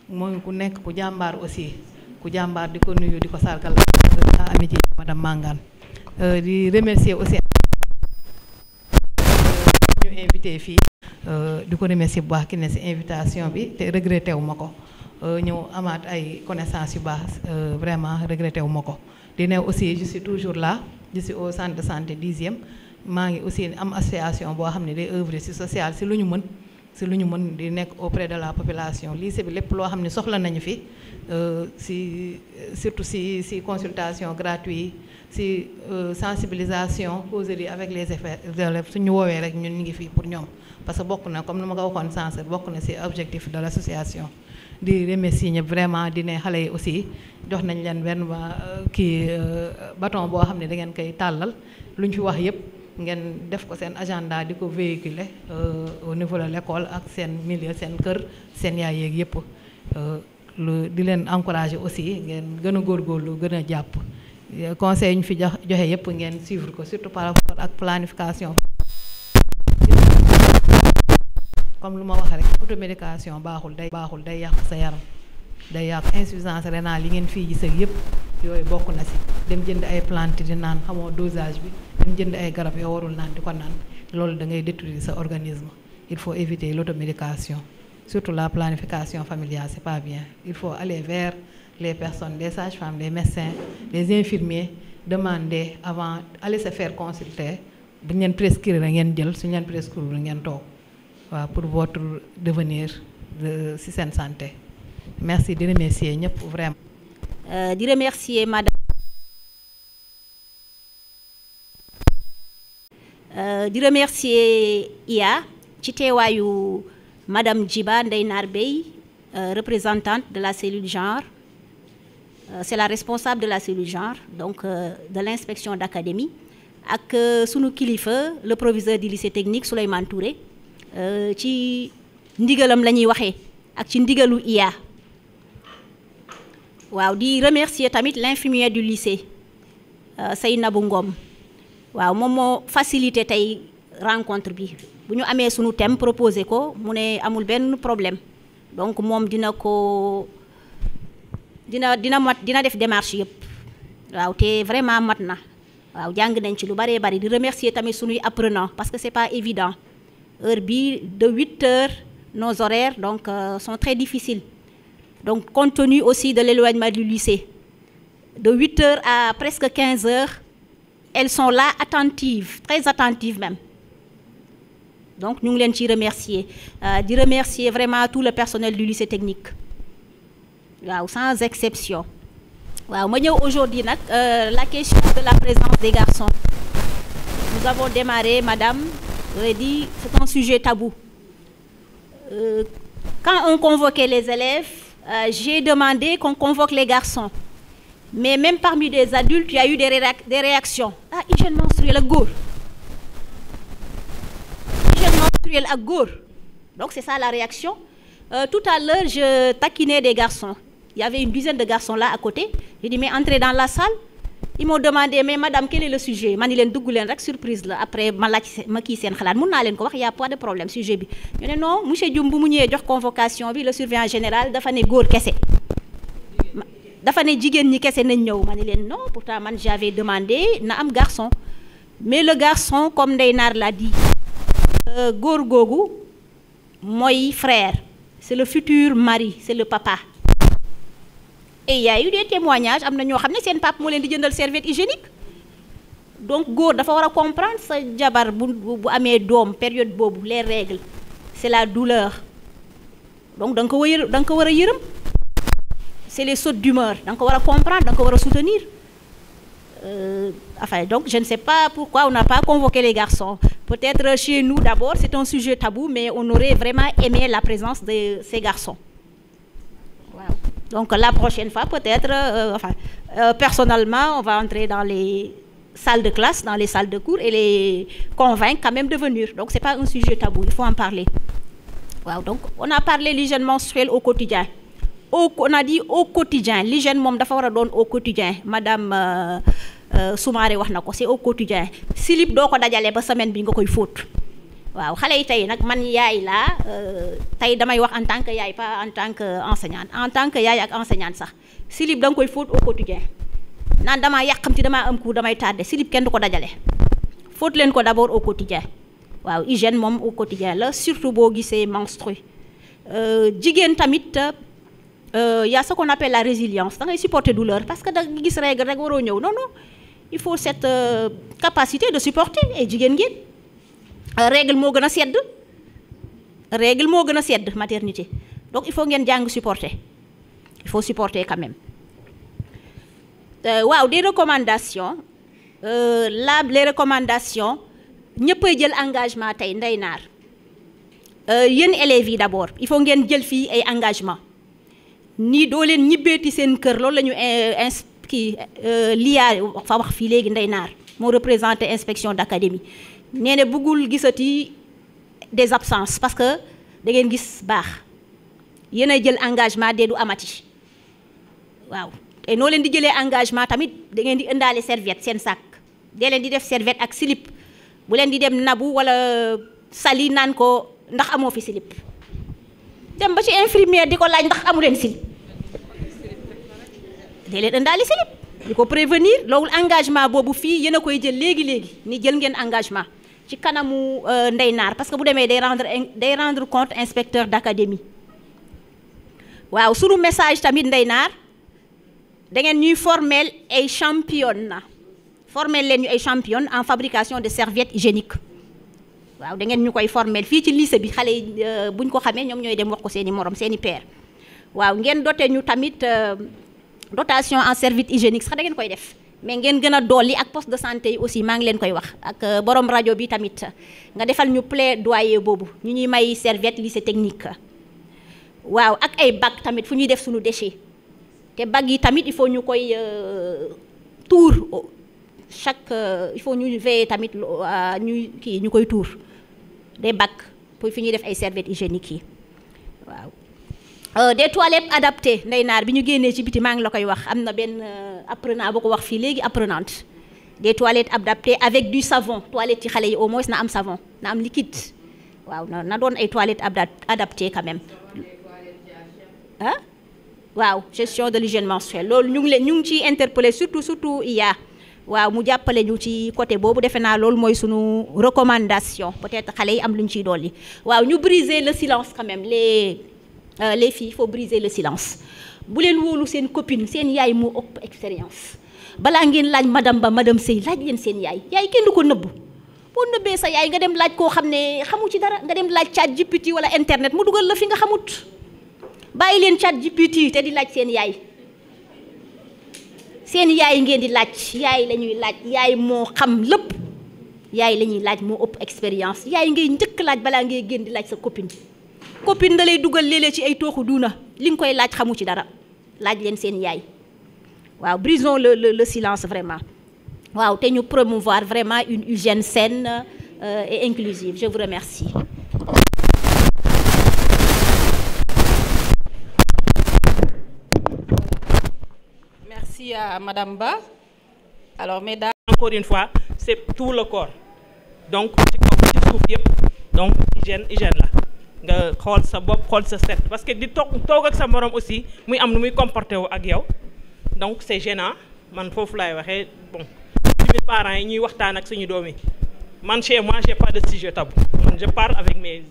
mooy ku nekk ku jàmbaar aussi ku jàmbaar di ko nuyu di ko sargal amitié madame Mangane di remercier aussi ñu invité fii di ko remercier bu baax ki ne ci invitation bi te regretté wu ma ko ñëw amaat ay connaissances yu baax vraiment regretté wu ma ko di ne aussi je suis toujours là je suis au centre de santé 10e maa ngi aussi am association boo xam ne day œuvrer ci social ci lu ñu mën di nekk auprès de la population lycée bi lépp loo xam ne soxla nañu fi surtout ci consultation gratuite ci sensibilisation causerie avec les élèves suñu woowee rek ñun ñu ngi fii pour ñoom parce que bokk na comme ni ma ko waxoon sànq bokk na ci objectif de l'association di remercier ñëpp vraiment di ne xale yi aussi jox nañ leen benn bâton boo xam ne da ngeen koy tàllal lu ñu fi wax yépp ngeen def ko seen agenda di ko véhiculer au niveau de l'école ak seen milieu seen kër seen yaay yeeg yépp di leen encourager aussi ngeen gën a góorgóorlu gën a jàpp conseil ñu fi joxe yépp ngeen suivre ko surtout par rapport ak planification comme lu ma wax rek automédication baaxul day yàq sa yaram day yàq insuffisance rénale yi ngeen fii gis ak yëpp yooyu bokk na si dem jënd ay plante di naan xamoo dosage bi dem jënd ay garab yoo warul naan di ko naan loolu da ngay détruire sa organisme. Il faut éviter l'automédication, surtout la planification familiale, c'est pas bien. Il faut aller vers les personnes, les sages-femmes, les médecins, les infirmiers, demander avant, aller se faire consulter, de prescrire pour votre devenir de système santé. Merci de remercier vraiment. De remercier madame. De remercier IA. ci teewaayu madame Djiba Ndeye Nar Bey, représentante de la cellule genre, c'est la responsable de la cellule genre, donc de l'inspection d'académie, ak sunu kilifa le proviseur du lycée technique Souleymane Touré, ci ndigalam la ñuy waxee ak ci ndigalu IA. waaw di remercier tamit l'infirmière du lycée Seynabou Ngom, waaw moom moo facilité tey rencontre bi. bu ñu amee sunu thème proposé ko mu ne amul benn problème donc moom dina def démarche yëpp waaw te vraiment mat na waaw jàng nañ ci lu bëree bëri di remercier tamit sunuy apprenants parce que c'est pas évident heure bi de 8 heures nos horaires donc sont très difficiles donc compte tenu aussi de l'éloignement du lycée de 8 heures à presque 15 heures elles sont là attentives, très attentives même. Donc nous voulons remercier. De remercier vraiment tout le personnel du lycée technique. Sans exception. Aujourd'hui, la question de la présence des garçons. Nous avons démarré, madame, vous avez dit, c'est un sujet tabou. Quand on convoquait les élèves, j'ai demandé qu'on convoque les garçons. Mais même parmi des adultes, il y a eu des réactions. Ah, hygiène menstruelle à gour. Hygiène menstruelle à gour. Donc c'est ça la réaction. Tout à l'heure, je taquinais des garçons. Il y avait une dizaine de garçons là à côté. J'ai dit, mais entrez dans la salle. Ils m'ont demandé, mais madame, quel est le sujet? Je suis dit, surprise. Là. Après, il n'y a pas de problème, sujet. Je dis, non, M. Dioum, si vous avez convocation, le surveillant général, il a fait gour kessé. Dafa ne jigen ñi kessé nañ ñew mané len non pourtant man j'avais demandé na am garçon mais le garçon comme Ndeye Nar l'a dit góor googu mooy frère c'est le futur mari c'est le papa et il y a eu des témoignages amna ñoo xamné sen papa mo len di jëndal serviette hygiénique donc góor dafa wara comprendre sa jabar bu amé dom période bobu les règles c'est la douleur donc dang ko wara yërem c'est les sautes d'humeur. Donc on va comprendre, donc on va soutenir. Enfin, donc je ne sais pas pourquoi on n'a pas convoqué les garçons. Peut-être chez nous d'abord, c'est un sujet tabou, mais on aurait vraiment aimé la présence de ces garçons. Wow. Donc la prochaine fois, peut-être, personnellement, on va entrer dans les salles de classe, dans les salles de cours et les convaincre quand même de venir. Donc c'est pas un sujet tabou, il faut en parler. Wow. Donc on a parlé de l'hygiène menstruelle au quotidien. On a dit au quotidien l'hygiène mom dafa wara don au quotidien madame Soumaré wax nako c'est au quotidien slip doo ko dajale ba semaine bi nga koy fóot waaw xalé yi tay nak man yaay la tay damay wax en tant que yaay pas en tant que enseignante yaay ak enseignante sax slip dang koy fóot au quotidien nan dama yakamti dama am cours damay tardé slip kenn du ko dajale fóot len ko d'abord au quotidien waaw hygiène mom au quotidien la surtout bo gisee menstrué jigen tamit y a ce qu'on appelle la résilience. Da ngay supporter douleur parce que da gis règle rek waro ñew. Non, il faut cette capacité de supporter et jigen ngeen règle mo gëna sedd. Règle mo gëna sedd maternité. Donc il faut ngeen jang supporter. Il faut supporter quand même. Waaw, des recommandations. Les recommandations ñeppay jël engagement tay Ndeye Nar. Yeen élèves yi d'abord, il faut ngeen jël fi ay engagement. Ni doo leen ñibbeeti seen kër loolu la ñu liya fa wax fii léegi Ndeye Nar moo représenté inspection d'académie nee na bëggul gisati des absences parce que da ngeen gis baax yéen a jël engagement dee du amati waaw te noo leen di jëlee engagement tamit da ngeen di indaale serviette seen sac dee leen di def serviette ak slip bu leen di dem nabu wala sali naan ko ndax amoo fi slip dem ba ci infirmière di ko laaj ndax amu leen slip dee leen indaale slip di ko prévenir loolu engagement boobu fii yéen a koy jël léegi ni jël ngeen engagement ci kanamu Ndeye Nar parce que bu demee day rendre compte inspecteur d'académie waaw sunu message tamit Ndeye Nar da ngeen ñuy former ay championne former leen ñu ay championne en fabrication de serviettes hygiéniques waaw da ngeen ñu koy former fii ci lycée bi xale yi buñ ko xamee ñoom ñooy dem wax ko seeni morom seeni père waaw ngeen doté ñu tamit dotation en serviettes hygiéniques sax da ngeen koy def mais ngeen gën a dolli ak poste de santé yi aussi maa ngi leen koy wax ak borom rajo bi tamit nga defal ñu plaidoyer boobu ñu ñuy may serviette lycée technique waaw ak ay bac tamit fu ñuy def suñu déchet te bac yi tamit il faut ñu koy tuur chaque il faut ñu veiller tamit ñuy kii ñu koy tuur des bacs pour fi ñuy def ay serviettes hygiéniques yi waaw des toilettes adaptées Ndeye Nar bi ñu génnee ci biti maa ngi la koy wax am na benn apprenant bu ko wax fii léegi apprenante des toilettes adaptées avec du savon toilettes ci xale yi au moins na am savon na am liquide waaw na doon ay toilettes adaptées quand même ah waaw gestion de l'hygiène menstruelle loolu ñu ngi ciy interpeller surtout IA waaw mu jàppale ñu ci côté boobu defe naa loolu mooy sunu recommandation peut-être xale yi am lu ñu ciy dolli waaw ñu briser le silence quand même les filles il faut briser le silence bu leen wóolu seen copine seen yaay moo ëpp expérience balaa ngeen laaj madame Sey laaj leen seen yaay kenn du ko nëbb boo nëbbee sa yaay nga dem laaj koo xam ne xamu ci dara nga dem laaj ChatGPT wala internet mu dugal la fi nga xamut bàyyi leen ChatGPT te di laaj seen yaay ngeen di laaj yaay la ñuy laaj yaay moo xam lépp yaay la ñuy laaj moo ëpp expérience yaay ngay njëkk laaj balaa ngay génn di laaj sa copine da lay dugal léeg-léeg ci ay tooxu duuna li nga koy laaj xamu ci dara laaj leen seen yaay waaw brisons le silence vraiment waaw te ñu promouvoir vraiment une hygiène saine et inclusive je vous remercie. Merci à Madame Ba. Alors mesdames, encore une fois, c'est tout le corps. Donc ci suuf yëpp donc hygiène la nga xool sa bopp xool sa set parce que di toog ak sa morom aussi muy am nu muy comporté wu ak yow donc c'est gênant man foofu laay waxee bon suñu parents yi ñuy waxtaan ak suñu doom yi man chez moi j'ai pas de sujet tabou man je parle avec mes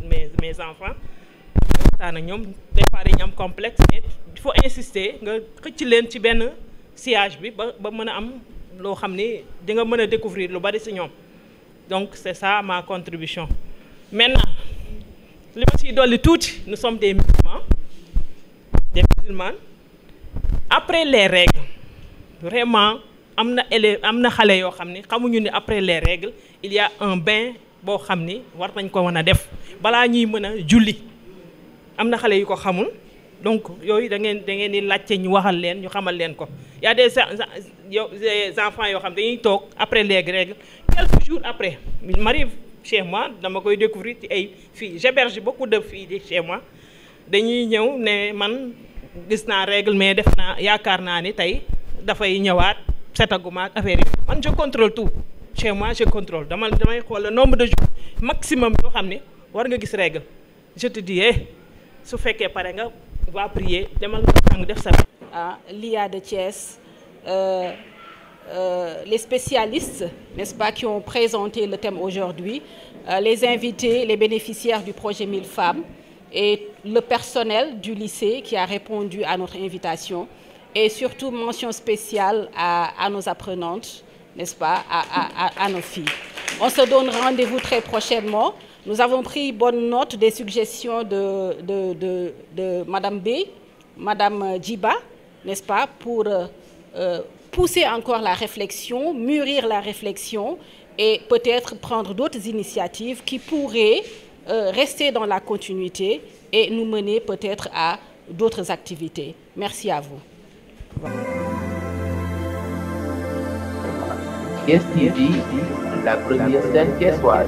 enfants waxtaan ak ñoom des fois dañu am complexe mais il faut insister nga xëcc leen ci benn sillage bi ba mën a am loo xam ni di nga mën a découvrir lu bari ci ñoom donc c'est ça ma contribution. Maintenant li ma ciy dolli tuuti nous sommes des musulmans après les règles vraiment am na xale yoo xam ni xamuñu ni après les règles il y a un bain boo xam ni war nañ ko mën a def balaa ñuy mën a julli am na xale yu ko xamul donc yooyu da ngeen di laajte ñu waxal leen ñu xamal leen ko y a des enfants yoo xam dañuy toog après les règles quelques jours après il m'arrive chez moi dama koy découvrir ci ay filles j'héberge beaucoup de filles chez moi dañuy ñëw ne man gis naa règle mais def naa yaakaar naa ni tey dafay ñëwaat setaguma ak affaire yi man je contrôle tout chez moi je contrôle damay xool le nombre de jours maximum yoo xam ne war nga gis règle je te dis su fekkee pare nga va prier demal nga sang def sa l'IA de Thiès les spécialistes, n'est-ce pas, qui ont présenté le thème aujourd'hui, les invités, les bénéficiaires du projet 1000 femmes et le personnel du lycée qui a répondu à notre invitation et surtout mention spéciale à nos apprenantes, n'est-ce pas, à nos filles. On se donne rendez-vous très prochainement. Nous avons pris bonne note des suggestions de Madame B, Madame Djiba, n'est-ce pas, pour pousser encore la réflexion, mûrir la réflexion et peut-être prendre d'autres initiatives qui pourraient rester dans la continuité et nous mener peut-être à d'autres activités. Merci à vous. Thiès TV, la première scène thiessoise.